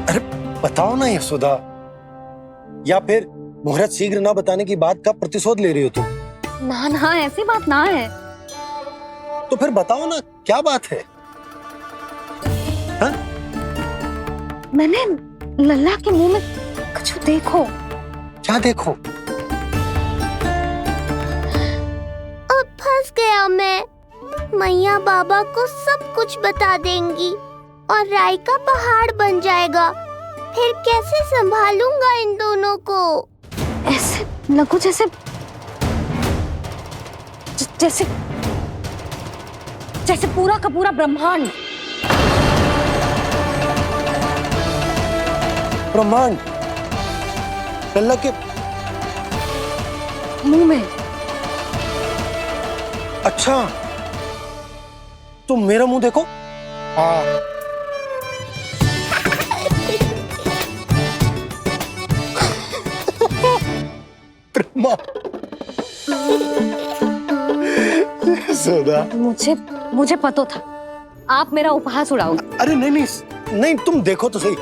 अरे बताओ ना यशोदा, या फिर मुहूर्त शीघ्र ना बताने की बात का प्रतिशोध ले रही हो तुम?
ना ना, ऐसी बात ना है।
तो फिर बताओ ना क्या बात है? हा?
मैंने लल्ला के मुंह में कुछ देखो।
क्या देखो?
अब फंस गया मैं। मैया बाबा को सब कुछ बता देंगी और राय का पहाड़ बन जाएगा। फिर कैसे संभालूंगा इन दोनों को?
ऐसे लगो जैसे जैसे जैसे पूरा का पूरा ब्रह्मांड।
ब्रह्मांड लल्ला के
मुंह में?
अच्छा, तुम मेरा मुंह देखो।
मुझे पता था आप मेरा उपहास उड़ाओगे।
अरे नहीं, तुम देखो तो सही।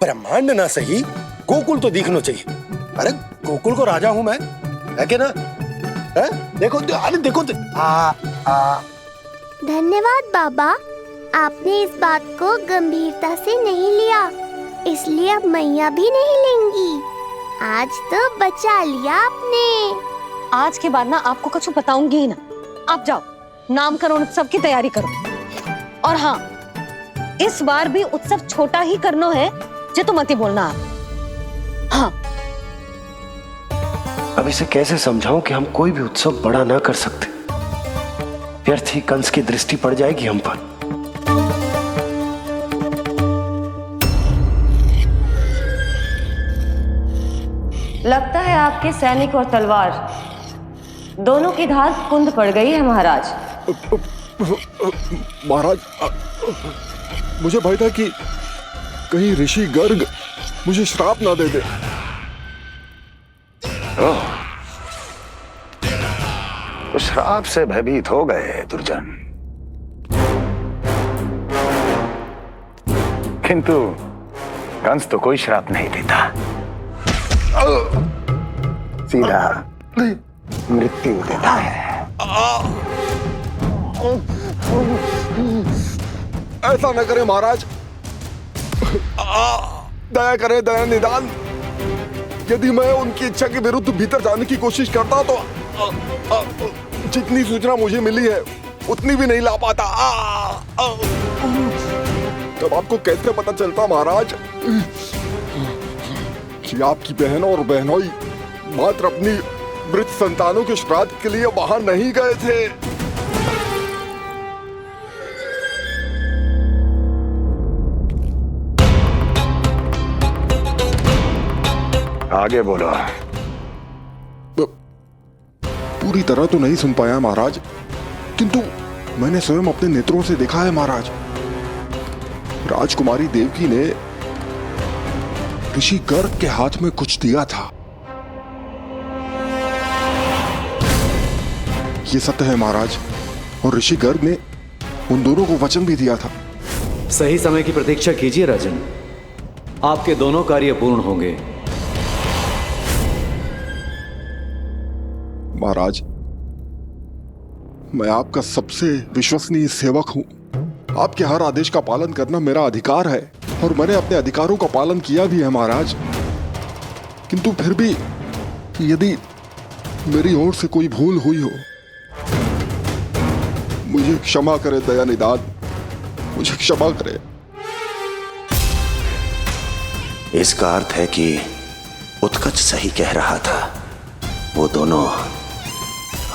ब्रह्मांड ना सही, गोकुल तो दिखना चाहिए। अरे गोकुल को राजा हूं मैं, है कि ना? है? देखो, अरे देखो तो।
धन्यवाद बाबा, आपने इस बात को गंभीरता से नहीं लिया, इसलिए अब मैया भी नहीं लेंगी। आज तो बचा लिया आपने।
आज के बाद ना आपको कुछ बताऊंगी ही ना। आप जाओ, नामकरण उत्सव की तैयारी करो। और हाँ, इस बार भी उत्सव छोटा ही करना है, जो तो मत ही बोलना आप। हाँ।
अब इसे कैसे समझाऊं कि हम कोई भी उत्सव बड़ा ना कर सकते? व्यर्थ ही कंस की दृष्टि पड़ जाएगी हम पर।
लगता है आपके सैनिक और तलवार दोनों की धार कुंद पड़ गई है महाराज।
महाराज, मुझे भय था कि कहीं ऋषि गर्ग मुझे श्राप ना दे दे।
तो श्राप से भयभीत हो गए दुर्जन, किंतु कंस तो कोई श्राप नहीं देता, सीधा मृत्यु देता है।
ऐसा न करे महाराज, दया करे, दया निदान। यदि मैं उनकी इच्छा के विरुद्ध भीतर जाने की कोशिश करता तो जितनी सूचना मुझे मिली है उतनी भी नहीं ला पाता। तब आपको कैसे पता चलता महाराज कि आपकी बहन और बहनोई मात्र अपनी मृत संतानों के श्राद्ध के लिए वहां नहीं गए थे?
आगे बोलो।
पूरी तरह तो नहीं सुन पाया महाराज, किंतु मैंने स्वयं अपने नेत्रों से देखा है महाराज। राजकुमारी देवकी ने ऋषि गर्ग के हाथ में कुछ दिया था। ये सत्य है महाराज, और ऋषि गर्ग ने उन दोनों को वचन भी दिया था।
सही समय की प्रतीक्षा कीजिए राजन, आपके दोनों कार्य पूर्ण होंगे।
महाराज, मैं आपका सबसे विश्वसनीय सेवक हूं। आपके हर आदेश का पालन करना मेरा अधिकार है, और मैंने अपने अधिकारों का पालन किया भी है महाराज। किंतु फिर भी यदि मेरी ओर से कोई भूल हुई हो, मुझे क्षमा करे दयानिधान, मुझे क्षमा करे।
इसका अर्थ है कि उत्कच सही कह रहा था। वो दोनों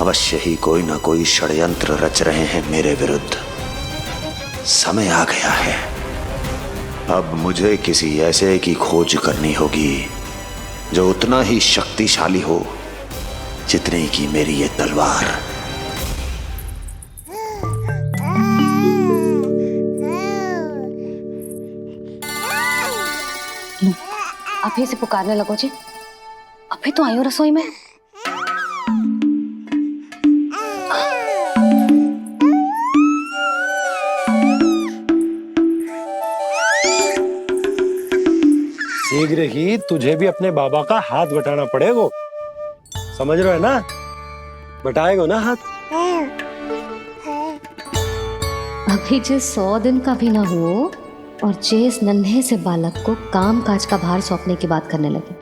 अवश्य ही कोई ना कोई षड्यंत्र रच रहे हैं मेरे विरुद्ध। समय आ गया है, अब मुझे किसी ऐसे की खोज करनी होगी जो उतना ही शक्तिशाली हो जितनी की मेरी ये तलवार।
अभी से पुकारने लगो जी, अभी तो आई हूँ रसोई में।
शीघ्र ही तुझे भी अपने बाबा का हाथ बटाना पड़ेगा, समझ रहे हो ना? बटाएगा ना हाथ?
अभी जो 100 दिन का भी ना हो और जिस नन्हे से बालक को काम काज का भार सौंपने की बात करने लगे।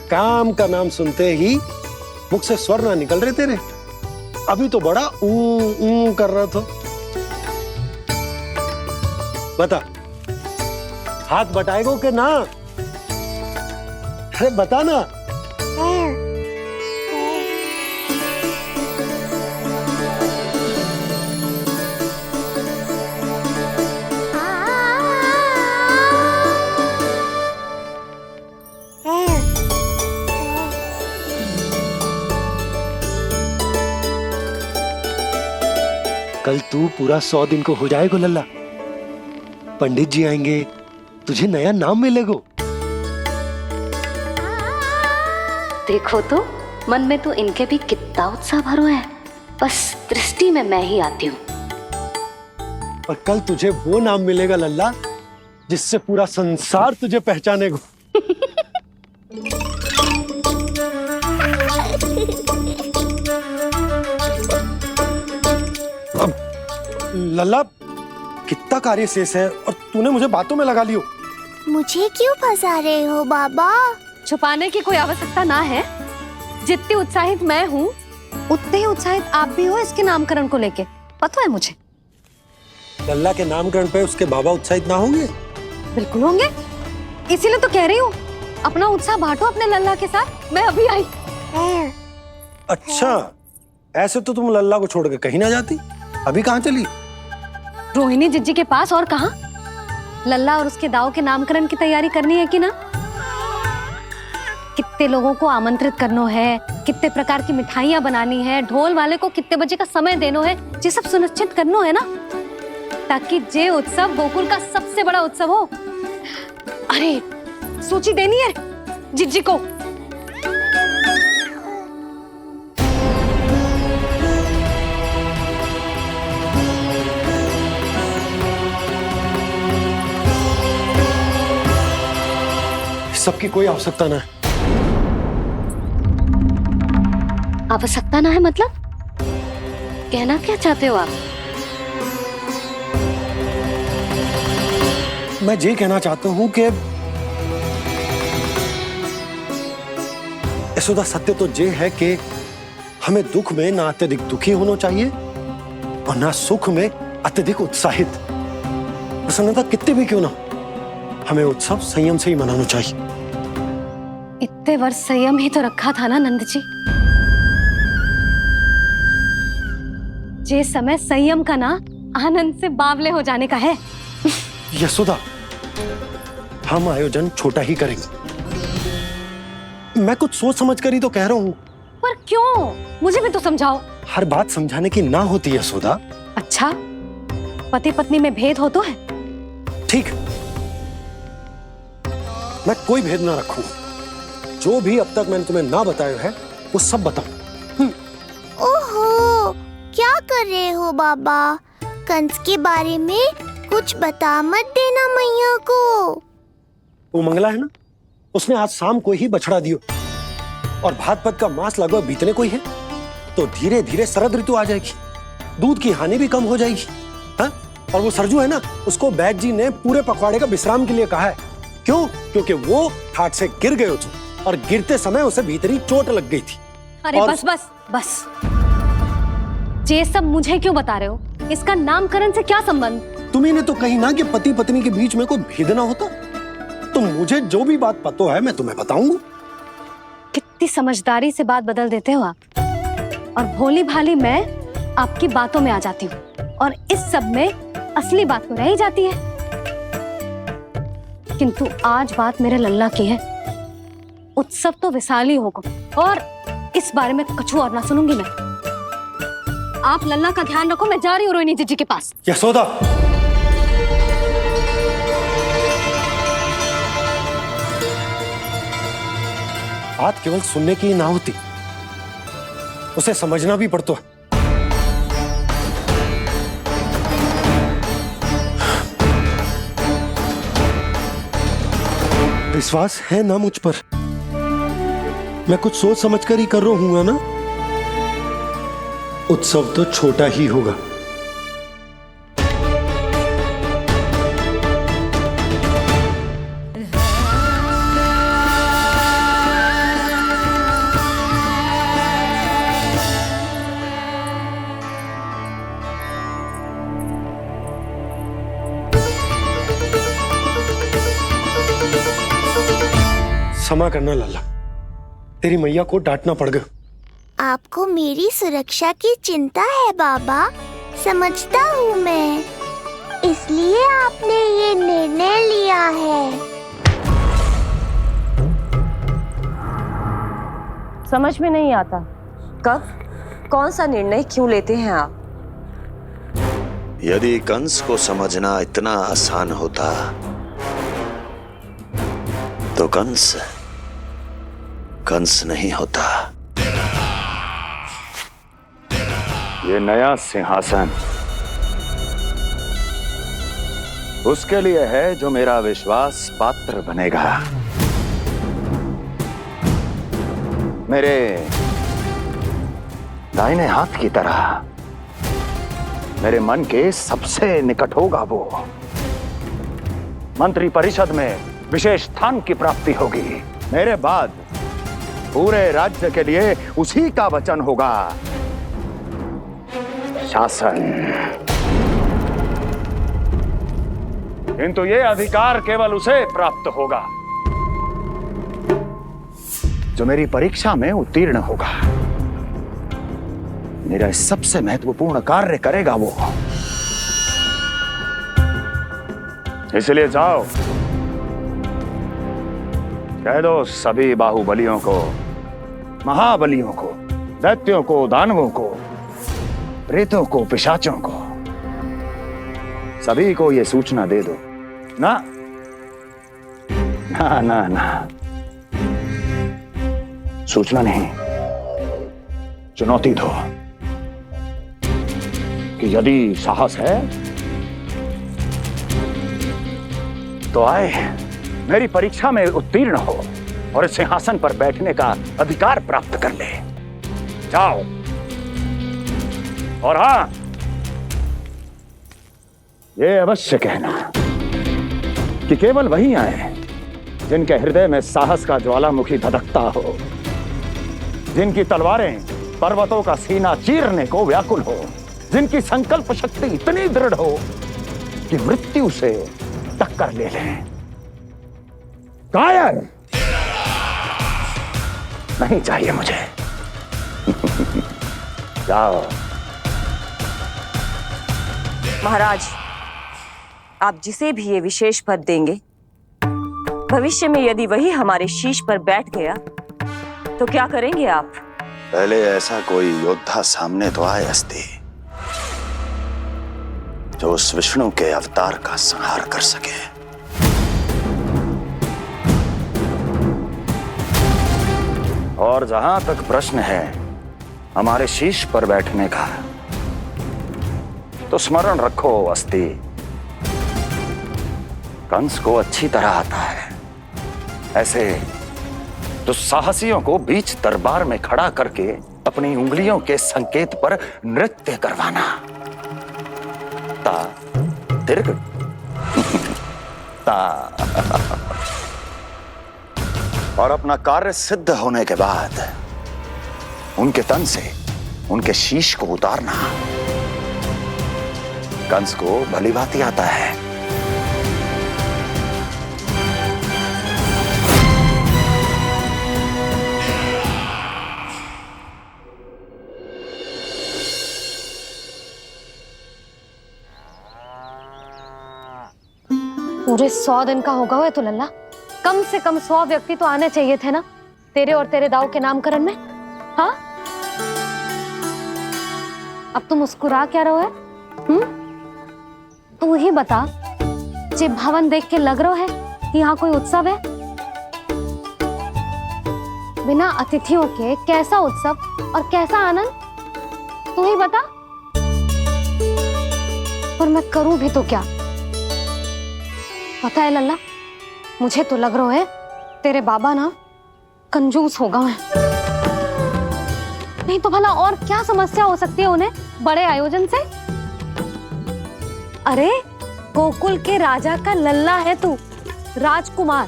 काम का नाम सुनते ही मुख से स्वर ना निकल रहे तेरे। अभी तो बड़ा ऊ कर रहा था। बता, हाथ बटाएगो के ना? अरे बता ना। कल तू पूरा 100 दिन को हो जाएगा लल्ला। पंडित जी आएंगे, तुझे नया नाम मिलेगा।
देखो तो मन में तो इनके भी कितना उत्साह भरो है, बस दृष्टि में मैं ही आती हूँ।
और कल तुझे वो नाम मिलेगा लल्ला जिससे पूरा संसार तुझे पहचानेगा। अब लल्ला, कितना कार्य शेष है और तूने मुझे बातों में लगा लियो।
मुझे क्यों फंसा रहे हो बाबा?
छुपाने की कोई आवश्यकता ना है। जितनी उत्साहित मैं हूँ उतने ही उत्साहित आप भी हो इसके नामकरण को लेके, पता है मुझे।
लल्ला के नामकरण पे उसके बाबा उत्साहित ना होंगे?
बिल्कुल होंगे, इसीलिए तो कह रही हूँ अपना उत्साह बांटो अपने लल्ला के साथ। मैं अभी आई।
अच्छा, ऐसे तो तुम लल्ला को छोड़ के कहीं ना जाती। अभी कहाँ चली?
रोहिणी जिज्जी के पास, और कहाँ? लल्ला और उसके दाव के नामकरण की तैयारी करनी है कि ना? कितने लोगों को आमंत्रित करना है, कितने प्रकार की मिठाइयां बनानी है, ढोल वाले को कितने बजे का समय देना है, ये सब सुनिश्चित करना है ना, ताकि जे उत्सव गोकुल का सबसे बड़ा उत्सव हो। अरे सूची देनी है जिज्जी को।
सबकी कोई आवश्यकता ना है।
आवश्यकता ना है मतलब? कहना क्या चाहते हो आप?
मैं ये कहना चाहता हूं कि यशोदा, सत्य तो ये है कि हमें दुख में ना अत्यधिक दुखी होना चाहिए और ना सुख में अत्यधिक उत्साहित, प्रसन्नता कितने भी क्यों ना, हमें उत्सव संयम से ही मनाना चाहिए।
इतने वर्ष संयम ही तो रखा था ना नंद जी। ये समय संयम का ना आनंद से बावले हो जाने का है।
यशोदा, हम आयोजन छोटा ही करेंगे। मैं कुछ सोच समझ कर ही तो कह रहा हूँ।
पर क्यों? मुझे भी तो समझाओ।
हर बात समझाने की ना होती यशोदा।
अच्छा, पति पत्नी में भेद हो तो है?
ठीक, मैं कोई भेद ना रखूं। जो भी अब तक मैंने तुम्हें ना बताया है वो सब बताऊं।
ओहो, क्या कर रहे हो बाबा? कंस के बारे में कुछ बता मत देना मैया को।
वो मंगला है ना, उसने आज शाम को ही बछड़ा दियो और भाद्रपद का मास लगभग बीतने को ही है, तो धीरे धीरे शरद ऋतु आ जाएगी, दूध की हानि भी कम हो जाएगी। हाँ? और वो सरजू है ना, उसको बैद जी ने पूरे पखवाड़े का विश्राम के लिए कहा है। क्यों? क्योंकि वो ठाट से गिर गए थे और गिरते समय उसे भीतरी चोट लग गई थी।
अरे बस बस बस, ये सब मुझे क्यों बता रहे हो? इसका नामकरण से क्या संबंध?
तुम्ही ने तो कही ना कि पति पत्नी के बीच में कोई भेद ना होता। तो मुझे जो भी बात पता है मैं तुम्हें बताऊंगा।
कितनी समझदारी से बात बदल देते हो आप, और भोली भाली मैं आपकी बातों में आ जाती हूँ, और इस सब में असली बात तो रह ही जाती है। किंतु आज बात मेरे लल्ला की है। उत्सव तो विशाल ही होगा, और इस बारे में कछु और ना सुनूंगी मैं। आप लल्ला का ध्यान रखो, मैं जा रही हूँ रोहिणी जी के पास।
यशोदा, बात केवल सुनने की ना होती, उसे समझना भी पड़ता है। विश्वास है ना मुझ पर? मैं कुछ सोच समझ कर ही कर रहा हूँ ना। उत्सव तो छोटा ही होगा। क्षमा करना लल्ला, तेरी मैया को डांटना पड़ गया।
आपको मेरी सुरक्षा की चिंता है बाबा, समझता हूँ मैं, इसलिए आपने ये निर्णय लिया है।
समझ में नहीं आता, कब कौन सा निर्णय क्यों लेते हैं आप?
यदि कंस को समझना इतना आसान होता तो कंस नहीं होता।
ये नया सिंहासन उसके लिए है जो मेरा विश्वास पात्र बनेगा। मेरे दाहिने हाथ की तरह मेरे मन के सबसे निकट होगा वो। मंत्री परिषद में विशेष स्थान की प्राप्ति होगी। मेरे बाद पूरे राज्य के लिए उसी का वचन होगा। शासन। किंतु ये अधिकार केवल उसे प्राप्त होगा जो मेरी परीक्षा में उत्तीर्ण होगा। मेरा सबसे महत्वपूर्ण कार्य करेगा वो। इसलिए जाओ, कह दो सभी बाहुबलियों को, महाबलियों को, दैत्यों को, दानवों को, प्रेतों को, पिशाचों को, सभी को ये सूचना दे दो ना ना ना ना, सूचना नहीं, चुनौती दो कि यदि साहस है तो आए, मेरी परीक्षा में उत्तीर्ण हो और इस सिंहासन पर बैठने का अधिकार प्राप्त कर ले। जाओ। और हां, ये अवश्य कहना कि केवल वही आए जिनके हृदय में साहस का ज्वालामुखी धधकता हो, जिनकी तलवारें पर्वतों का सीना चीरने को व्याकुल हो, जिनकी संकल्प शक्ति इतनी दृढ़ हो कि मृत्यु से टक्कर ले ले। कायर नहीं चाहिए मुझे। जाओ।
महाराज, आप जिसे भी ये विशेष पद देंगे, भविष्य में यदि वही हमारे शीश पर बैठ गया तो क्या करेंगे आप?
पहले ऐसा कोई योद्धा सामने तो आए अस्ति, जो उस विष्णु के अवतार का संहार कर सके।
और जहां तक प्रश्न है हमारे शीश पर बैठने का, तो स्मरण रखो अस्ति, कंस को अच्छी तरह आता है ऐसे दुस्साहसियों को बीच दरबार में खड़ा करके अपनी उंगलियों के संकेत पर नृत्य करवाना। ता दीर्घ ता।
और अपना कार्य सिद्ध होने के बाद उनके तन से उनके शीश को उतारना। कंस को भली भांति आता है।
पूरे 100 दिन का होगा हुआ तो लल्ला, कम से कम 100 व्यक्ति तो आने चाहिए थे ना तेरे और तेरे दाऊ के नामकरण में। हाँ, अब तुम मुस्कुरा क्या रहो है? तू ही बता, जे भवन देख के लग रहा है कि यहाँ कोई उत्सव है? बिना अतिथियों के कैसा उत्सव और कैसा आनंद, तू ही बता। पर मैं करूं भी तो क्या? पता है लल्ला, मुझे तो लग रहा है तेरे बाबा ना कंजूस होगा है। नहीं तो भला और क्या समस्या हो सकती है उन्हें बड़े आयोजन से? अरे गोकुल के राजा का लल्ला है तू, राजकुमार।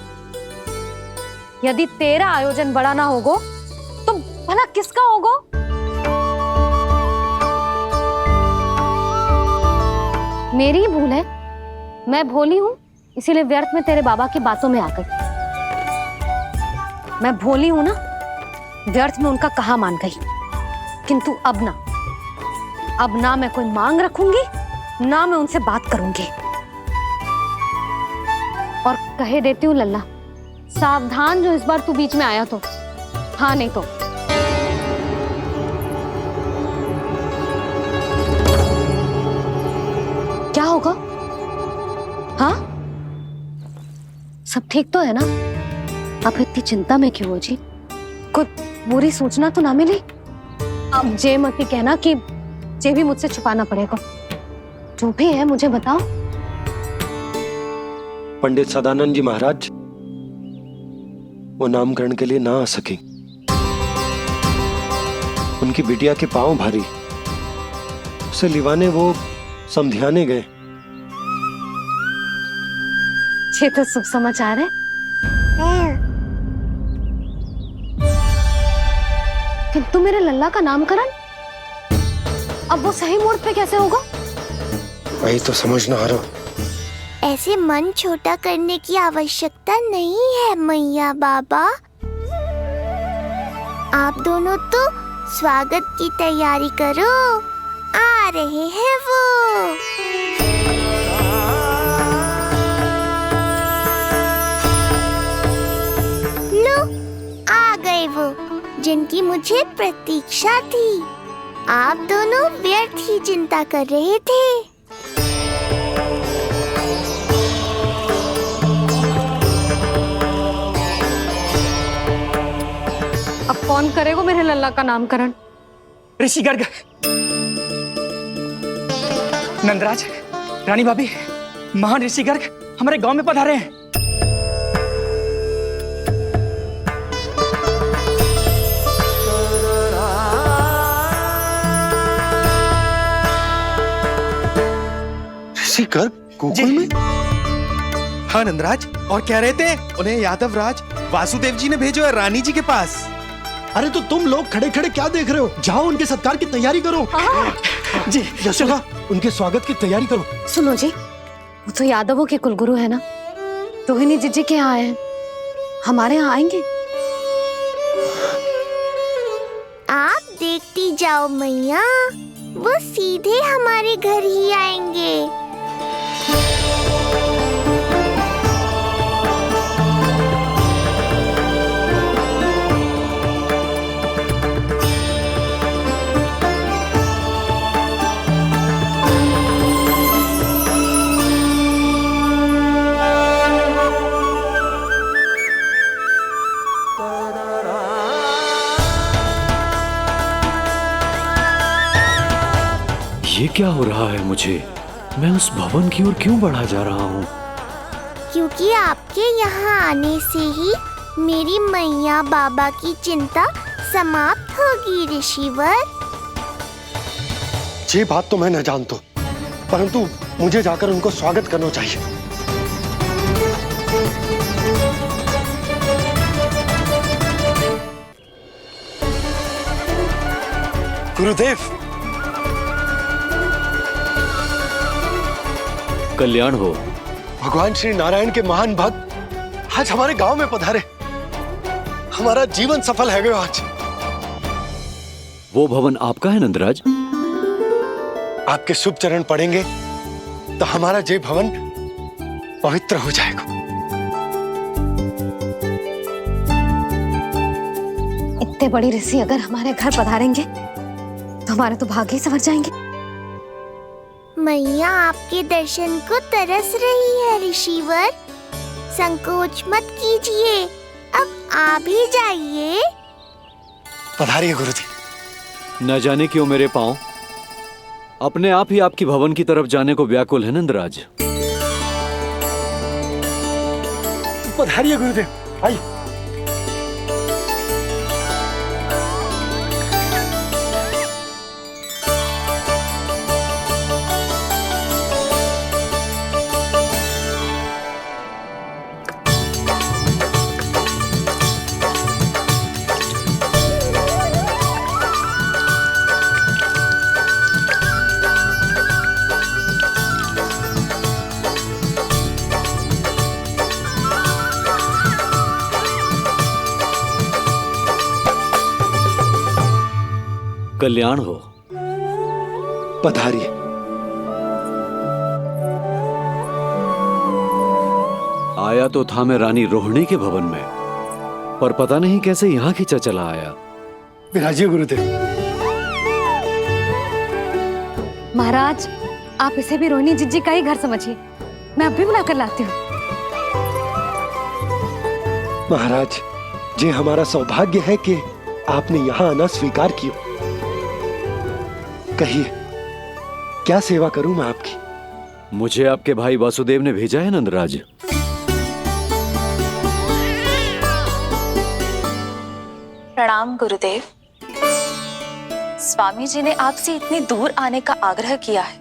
यदि तेरा आयोजन बड़ा ना होगो तो भला किसका होगो? मेरी भूल है, मैं भोली हूं, इसीलिए व्यर्थ में तेरे बाबा की बातों में आ गई। मैं भोली हूं ना, व्यर्थ में उनका कहा मान गई। किंतु अब ना मैं कोई मांग रखूंगी, ना मैं उनसे बात करूंगी। और कहे देती हूँ लल्ला, सावधान जो इस बार तू बीच में आया तो। हाँ नहीं तो क्या होगा? हाँ, सब ठीक तो है ना? आप इतनी चिंता में क्यों हो जी? कुछ बुरी सूचना तो ना मिली? अब जे मत ही कहना कि जे भी मुझसे छुपाना पड़ेगा। जो भी है मुझे बताओ।
पंडित सदानंद जी महाराज वो नामकरण के लिए ना आ सके। उनकी बिटिया के पांव भारी, उसे लिवाने वो समधियाने गए।
ये तो शुभ समाचार है। किंतु मेरे लल्ला का नामकरण अब वो सही मुहूर्त पे कैसे होगा?
वही तो समझ ना आ रहा।
ऐसे मन छोटा करने की आवश्यकता नहीं है मैया बाबा। आप दोनों तो स्वागत की तैयारी करो, आ रहे हैं वो। लो, आ गए वो जिनकी मुझे प्रतीक्षा थी। आप दोनों व्यर्थ ही चिंता कर रहे थे।
अब कौन करेगा मेरे लल्ला का नामकरण?
ऋषि गर्ग, नंदराज, रानी भाभी, महान ऋषि गर्ग हमारे गांव में पधारे हैं।
ऋषि गर्ग गोकुल में?
हाँ नंदराज, और कह रहे थे उन्हें यादव राज वासुदेव जी ने भेजो है रानी जी के पास।
अरे तो तुम लोग खड़े खड़े क्या देख रहे हो? जाओ उनके सत्कार की तैयारी करो। जी यशोदा, उनके स्वागत की तैयारी करो।
सुनो जी, वो तो यादवों के कुलगुरु है ना, रोहिणी जीजी के यहाँ आए हैं, हमारे यहाँ आएंगे।
आप देखती जाओ मैया, वो सीधे हमारे घर ही आएंगे।
ये क्या हो रहा है मुझे? मैं उस भवन की ओर क्यों बढ़ा जा रहा हूँ?
क्योंकि आपके यहाँ आने से ही मेरी मैया बाबा की चिंता समाप्त होगी ऋषिवर।
ये बात तो मैं न जानता, परंतु मुझे जाकर उनको स्वागत करना चाहिए। गुरुदेव,
कल्याण हो।
भगवान श्री नारायण के महान भक्त आज हमारे गांव में पधारे। हमारा जीवन सफल है गयो आज।
वो भवन आपका है नंदराज?
आपके शुभ चरण पड़ेंगे तो हमारा ये भवन पवित्र हो जाएगा।
इतने बड़ी ऋषि अगर हमारे घर पधारेंगे तो हमारे तो भाग्य ही संवर जाएंगे।
मैया आपके दर्शन को तरस रही है ऋषिवर, संकोच मत कीजिए, अब आप ही जाइए।
पधारिए गुरुजी।
न जाने क्यों मेरे पांव अपने आप ही आपकी भवन की तरफ जाने को व्याकुल है नंदराज।
पधारिए गुरुदेव, आइए।
कल्याण हो।
पधारिए।
आया तो था मैं रानी रोहिणी के भवन में, पर पता नहीं कैसे यहाँ खींचा चला आया।
विराजिए गुरुदेव।
महाराज, आप इसे भी रोहिणी जीजी का ही घर समझिए, मैं अब भी बुला कर लाती हूँ।
महाराज, ये हमारा सौभाग्य है कि आपने यहाँ आना स्वीकार किया। कहिए, क्या सेवा करूं मैं आपकी?
मुझे आपके भाई वासुदेव ने भेजा है नंदराज।
प्रणाम गुरुदेव। स्वामी जी ने आपसे इतनी दूर आने का आग्रह किया है,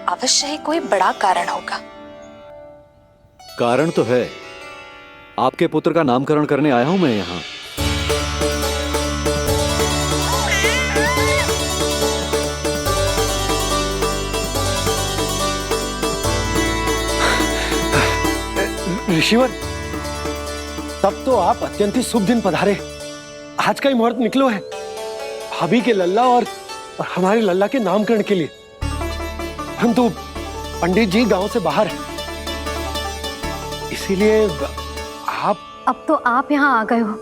अवश्य ही कोई बड़ा कारण होगा।
कारण तो है, आपके पुत्र का नामकरण करने आया हूं मैं यहाँ।
ऋषिवर, तब तो आप अत्यंत ही शुभ दिन पधारे। आज का ही मुहूर्त निकलो है भाभी के लल्ला और हमारे लल्ला के नामकरण के लिए। परंतु पंडित जी गांव से बाहर हैं, इसीलिए आप।
अब तो आप यहाँ आ गए हो,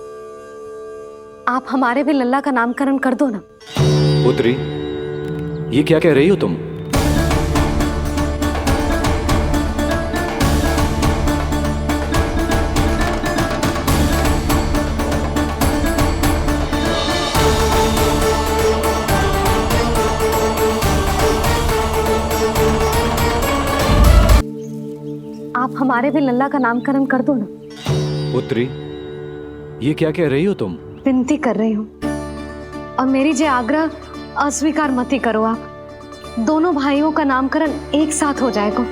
आप हमारे भी लल्ला का नामकरण कर दो ना।
पुत्री, ये क्या कह रही हो तुम?
आप हमारे भी लल्ला का नामकरण कर दो ना।
पुत्री, ये क्या कह रही हो तुम?
विनती कर रही हूँ, और मेरी जे आग्रह अस्वीकार मत ही करो। आप दोनों भाइयों का नामकरण एक साथ हो जाएगा।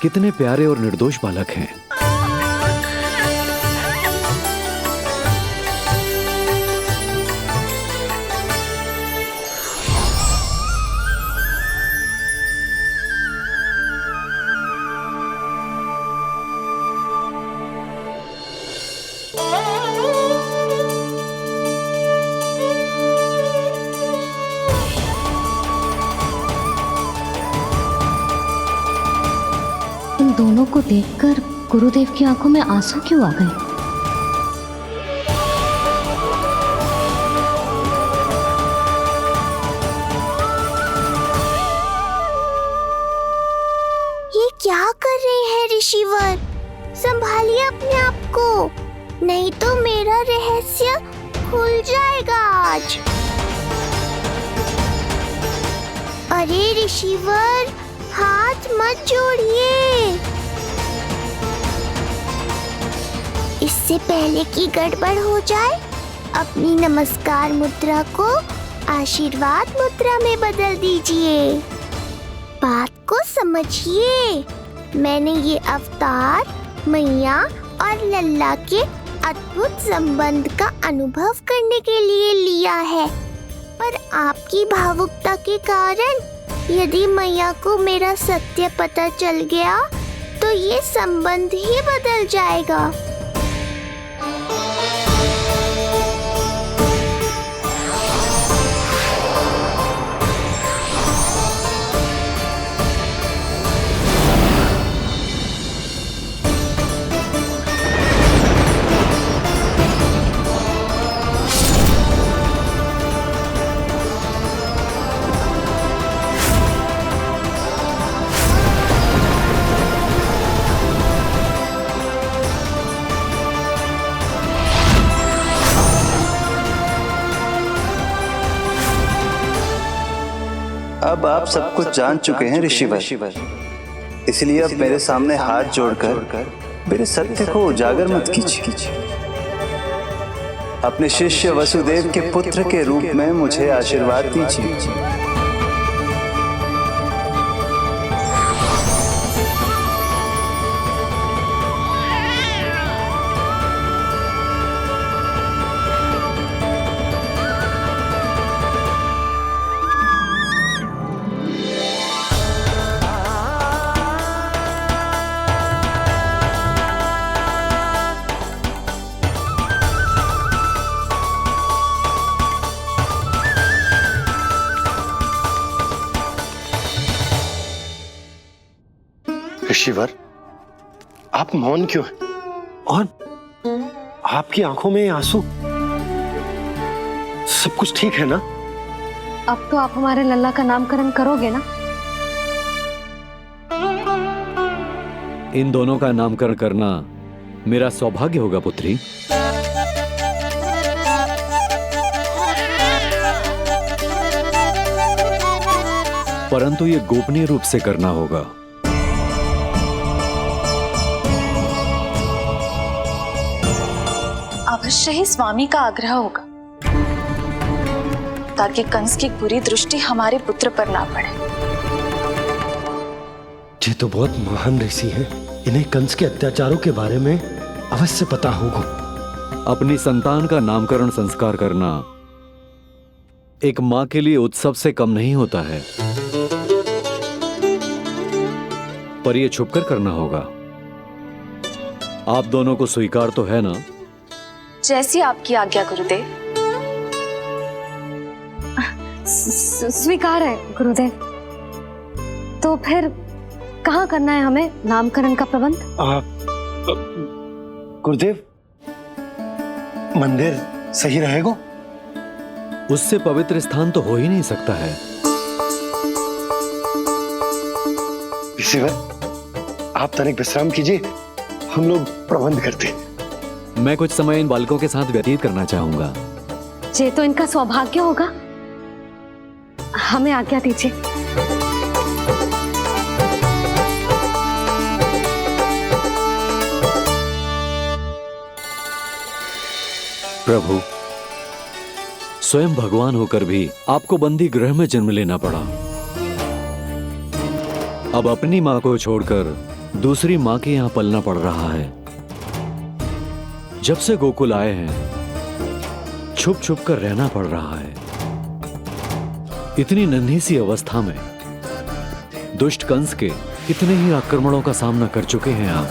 कितने प्यारे और निर्दोष बालक हैं।
दोनों को देखकर गुरुदेव की आंखों में आंसू क्यों आ गए?
ये क्या कर रहे हैं ऋषिवर? संभालिए अपने आप को, नहीं तो मेरा रहस्य खुल जाएगा आज। अरे ऋषिवर, हाथ मत जोड़िए। इससे पहले कि गड़बड़ हो जाए, अपनी नमस्कार मुद्रा को आशीर्वाद मुद्रा में बदल दीजिए। बात को समझिए, मैंने ये अवतार मैया और लल्ला के अद्भुत संबंध का अनुभव करने के लिए लिया है, पर आपकी भावुकता के कारण यदि मैया को मेरा सत्य पता चल गया तो ये संबंध ही बदल जाएगा।
अब आप सब कुछ जान चुके हैं ऋषिवर, इसलिए अब मेरे सामने हाथ जोड़कर मेरे सत्य को उजागर मत कीजिए। अपने शिष्य वसुदेव के पुत्र के रूप में मुझे आशीर्वाद दीजिए।
ऋषिवर, आप मौन क्यों हैं? और आपकी आंखों में आंसू? सब कुछ ठीक है ना?
अब तो आप हमारे लल्ला का नामकरण करोगे ना?
इन दोनों का नामकरण करना मेरा सौभाग्य होगा पुत्री। परंतु ये गोपनीय रूप से करना होगा।
अवश्य ही स्वामी का आग्रह होगा, ताकि कंस की बुरी दृष्टि हमारे पुत्र पर ना पड़े।
ये तो बहुत महान ऋषि हैं, इन्हें कंस के अत्याचारों के बारे में अवश्य पता होगा।
अपनी संतान का नामकरण संस्कार करना एक मां के लिए उत्सव से कम नहीं होता है, पर यह छुपकर करना होगा। आप दोनों को स्वीकार तो है ना?
जैसी आपकी आज्ञा गुरुदेव।
स्वीकार है गुरुदेव। तो फिर कहाँ करना है हमें नामकरण का प्रबंध?
गुरुदेव, मंदिर सही रहेगा?
उससे पवित्र स्थान तो हो ही नहीं सकता है।
ऋषिवर, आप तनिक विश्राम कीजिए, हम लोग प्रबंध करते हैं।
मैं कुछ समय इन बालकों के साथ व्यतीत करना चाहूंगा।
ये तो इनका सौभाग्य होगा। हमें आज्ञा दीजिए।
प्रभु, स्वयं भगवान होकर भी आपको बंदी गृह में जन्म लेना पड़ा। अब अपनी मां को छोड़कर दूसरी माँ के यहाँ पलना पड़ रहा है। जब से गोकुल आए हैं छुप छुप कर रहना पड़ रहा है। इतनी नन्ही सी अवस्था में दुष्ट कंस के कितने ही आक्रमणों का सामना कर चुके हैं आप।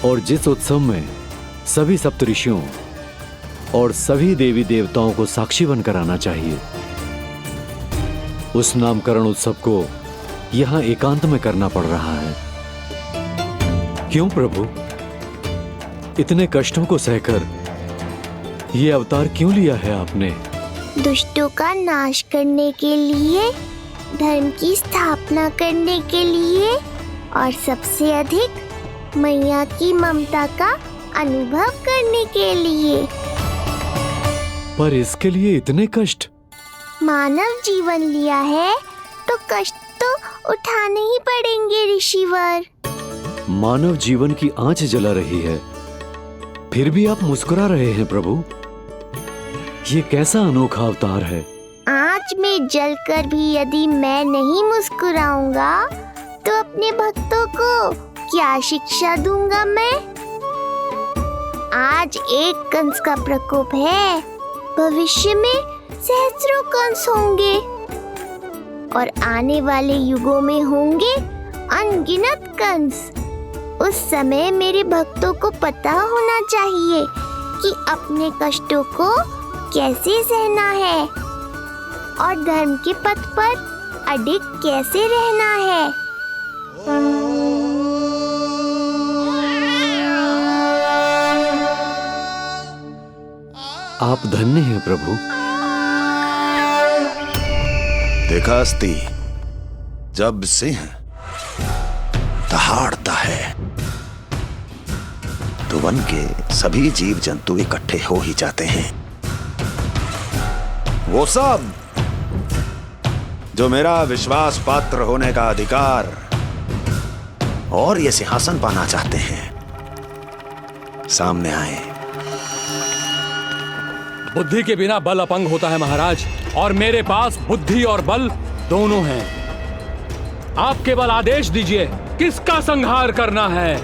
और जिस उत्सव में सभी सप्तऋषियों और सभी देवी देवताओं को साक्षी बनकर आना चाहिए, उस नामकरण उत्सव को यहां एकांत में करना पड़ रहा है। क्यों प्रभु, इतने कष्टों को सहकर ये अवतार क्यों लिया है आपने?
दुष्टों का नाश करने के लिए, धर्म की स्थापना करने के लिए और सबसे अधिक मैया की ममता का अनुभव करने के लिए।
पर इसके लिए इतने कष्ट?
मानव जीवन लिया है तो कष्ट तो उठाने ही पड़ेंगे ऋषिवर।
मानव जीवन की आंच जला रही है, फिर भी आप मुस्कुरा रहे हैं प्रभु। ये कैसा अनोखा अवतार है?
आंच में जलकर भी यदि मैं नहीं मुस्कुराऊंगा तो अपने भक्तों को क्या शिक्षा दूंगा मैं? आज एक कंस का प्रकोप है, भविष्य में सहस्रों कंस होंगे और आने वाले युगों में होंगे अनगिनत कंस। उस समय मेरे भक्तों को पता होना चाहिए कि अपने कष्टों को कैसे सहना है और धर्म के पथ पर अडिग कैसे रहना है।
आप धन्य हैं प्रभु।
देखा अस्ति, जब सिंह दहाड़ता है तो वन के सभी जीव जंतु इकट्ठे हो ही जाते हैं। वो सब जो मेरा विश्वास पात्र होने का अधिकार और ये सिंहासन पाना चाहते हैं, सामने आए।
बुद्धि के बिना बल अपंग होता है महाराज, और मेरे पास बुद्धि और बल दोनों हैं। आप केवल आदेश दीजिए किसका संहार करना है।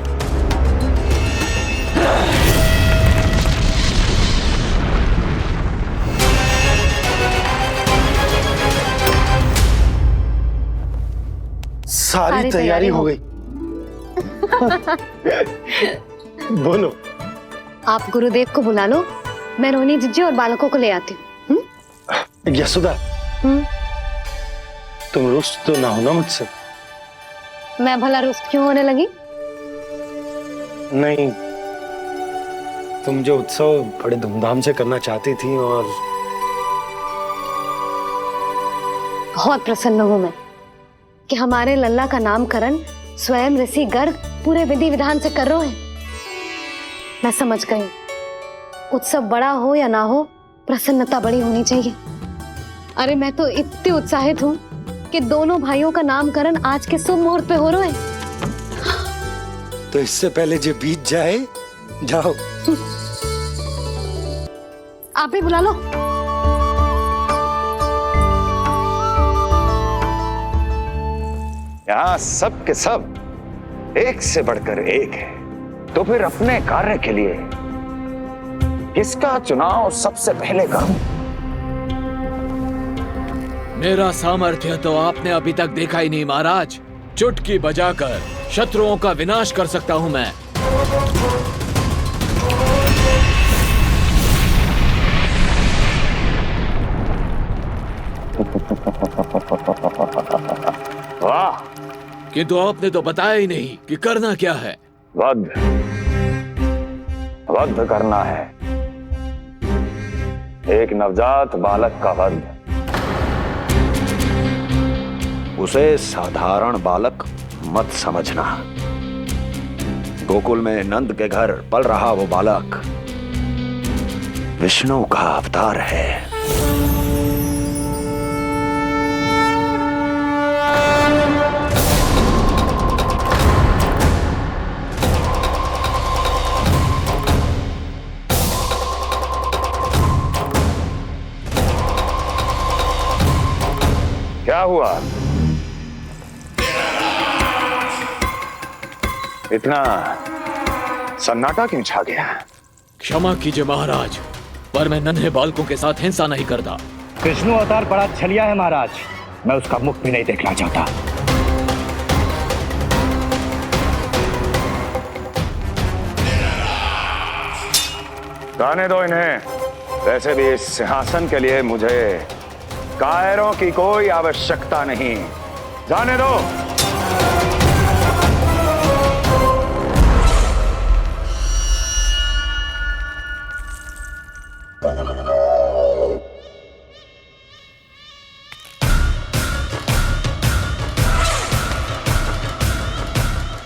सारी तैयारी हो गई। बोलो।
आप गुरुदेव को बुला लो, मैं रोहिणी जिज्जी और बालकों को ले आती हूँ।
यशोदा, तुम रुष्ट तो ना हो ना मुझसे?
मैं भला रुष्ट क्यों होने लगी?
नहीं, तुम जो उत्सव बड़े धूमधाम से करना चाहती थी और
बहुत प्रसन्न हूँ मैं कि हमारे लल्ला का नामकरण स्वयं ऋषि गर्ग पूरे विधि विधान से कर रहे हैं। मैं समझ गई, उत्सव बड़ा हो या ना हो, प्रसन्नता बड़ी होनी चाहिए। अरे मैं तो इतनी उत्साहित हूँ कि दोनों भाइयों का नामकरण आज के शुभ मुहूर्त पे हो रहा है।
तो इससे पहले जो बीत जाए, जाओ।
आप ही बुला लो।
यहाँ सब के सब एक से बढ़कर एक है, तो फिर अपने कार्य के लिए किसका चुनाव सबसे पहले करूं?
मेरा सामर्थ्य तो आपने अभी तक देखा ही नहीं महाराज। चुटकी बजाकर शत्रुओं का विनाश कर सकता हूं मैं।
वाह!
किंतु आपने तो बताया ही नहीं कि करना क्या है।
वध करना है, एक नवजात बालक का वध। उसे साधारण बालक मत समझना। गोकुल में नंद के घर पल रहा वो बालक विष्णु का अवतार है। क्या हुआ? इतना सन्नाटा क्यों छा गया?
क्षमा कीजिए महाराज, पर मैं नन्हे बालकों के साथ हिंसा नहीं करता।
विष्णु अवतार बड़ा छलिया है महाराज, मैं उसका मुख भी नहीं देखना चाहता।
जाने दो इन्हें। वैसे भी इस सिंहासन के लिए मुझे कायरों की कोई आवश्यकता नहीं। जाने दो।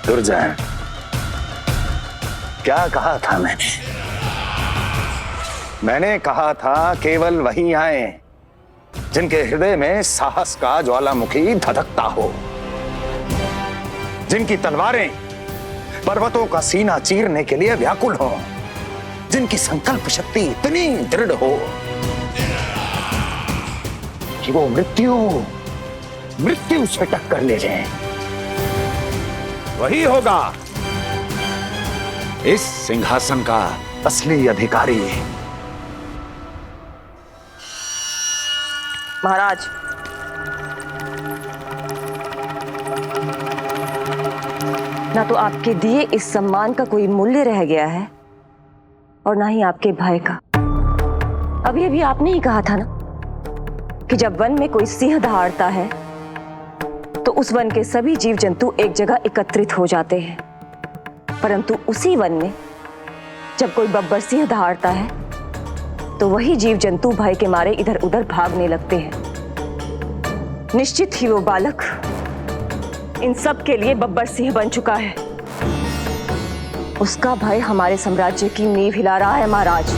दुर्जय, क्या कहा था मैंने कहा था केवल वही आए जिनके हृदय में साहस का ज्वालामुखी धधकता हो, जिनकी तलवारें पर्वतों का सीना चीरने के लिए व्याकुल हो, जिनकी संकल्प शक्ति इतनी दृढ़ हो कि वो मृत्यु से टक्कर ले जाए। वही होगा इस सिंहासन का असली अधिकारी।
महाराज, ना तो आपके दिए इस सम्मान का कोई मूल्य रह गया है और ना ही आपके भय का। अभी अभी आपने ही कहा था ना कि जब वन में कोई सिंह दहाड़ता है तो उस वन के सभी जीव जंतु एक जगह एकत्रित हो जाते हैं, परंतु उसी वन में जब कोई बब्बर सिंह दहाड़ता है तो वही जीव जंतु भय के मारे इधर उधर भागने लगते हैं। निश्चित ही वो बालक इन सब के लिए बब्बर सिंह बन चुका है। उसका भय हमारे साम्राज्य की नींव हिला रहा है महाराज।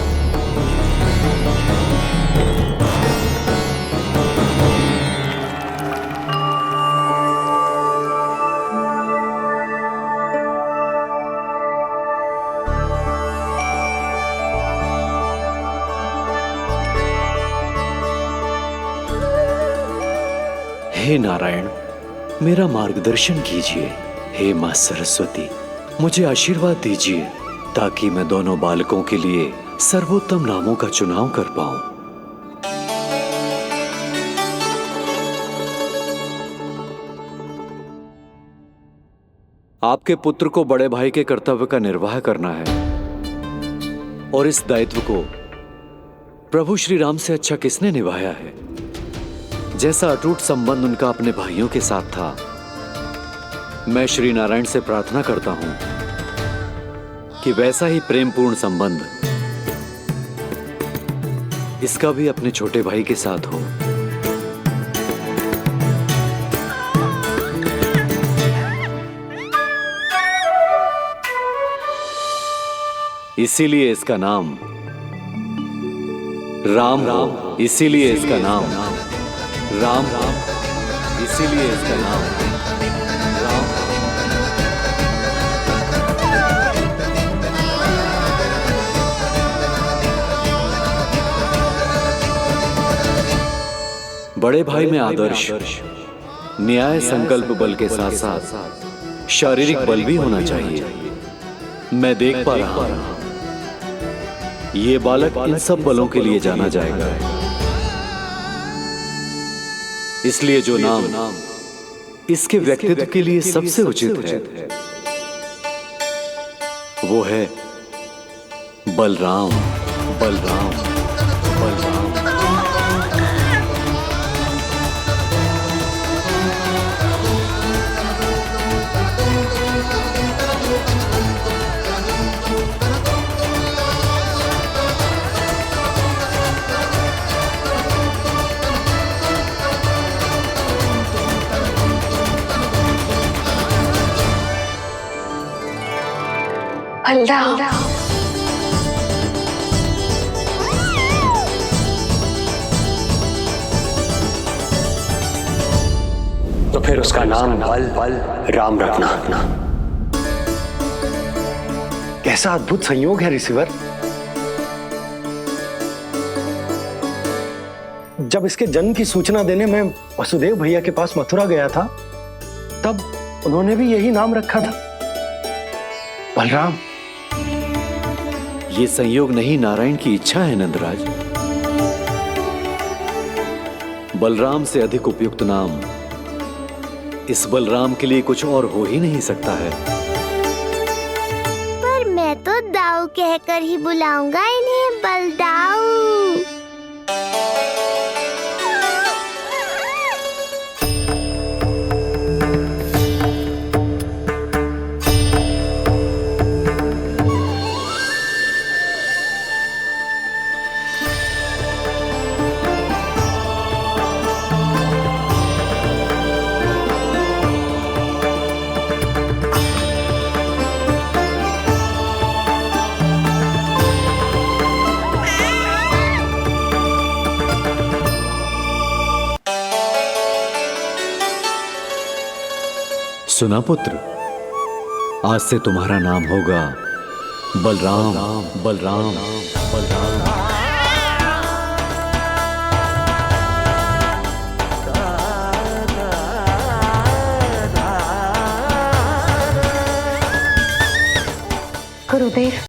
हे नारायण, मेरा मार्गदर्शन कीजिए। हे मां सरस्वती, मुझे आशीर्वाद दीजिए ताकि मैं दोनों बालकों के लिए सर्वोत्तम नामों का चुनाव कर पाऊं। आपके पुत्र को बड़े भाई के कर्तव्य का निर्वाह करना है और इस दायित्व को प्रभु श्री राम से अच्छा किसने निभाया है? जैसा अटूट संबंध उनका अपने भाइयों के साथ था, मैं श्री नारायण से प्रार्थना करता हूं कि वैसा ही प्रेमपूर्ण संबंध इसका भी अपने छोटे भाई के साथ हो। इसीलिए इसका नाम राम हो, इसीलिए इसका नाम राम, इसीलिए इसका नाम राम। बड़े भाई में आदर्श, न्याय, संकल्प बल के साथ साथ शारीरिक बल भी होना चाहिए। मैं देख पा रहा हूं ये बालक इन सब बलों के लिए जाना जाएगा। इसलिए जो नाम इसके व्यक्तित्व के लिए सबसे उचित है वो है बलराम। बलराम, बलराम।
बलराम,
तो फिर उसका नाम बल राम रखना।
कैसा अद्भुत संयोग है रिसीवर। जब इसके जन्म की सूचना देने मैं वसुदेव भैया के पास मथुरा गया था, तब उन्होंने भी यही नाम रखा था।
बलराम, ये संयोग नहीं नारायण की इच्छा है नंदराज। बलराम से अधिक उपयुक्त नाम इस बलराम के लिए कुछ और हो ही नहीं सकता है।
पर मैं तो दाऊ कहकर ही बुलाऊंगा इन्हें, बलदाऊ।
सुना पुत्र, आज से तुम्हारा नाम होगा बलराम। बलराम, बलराम।
गुरुदेव,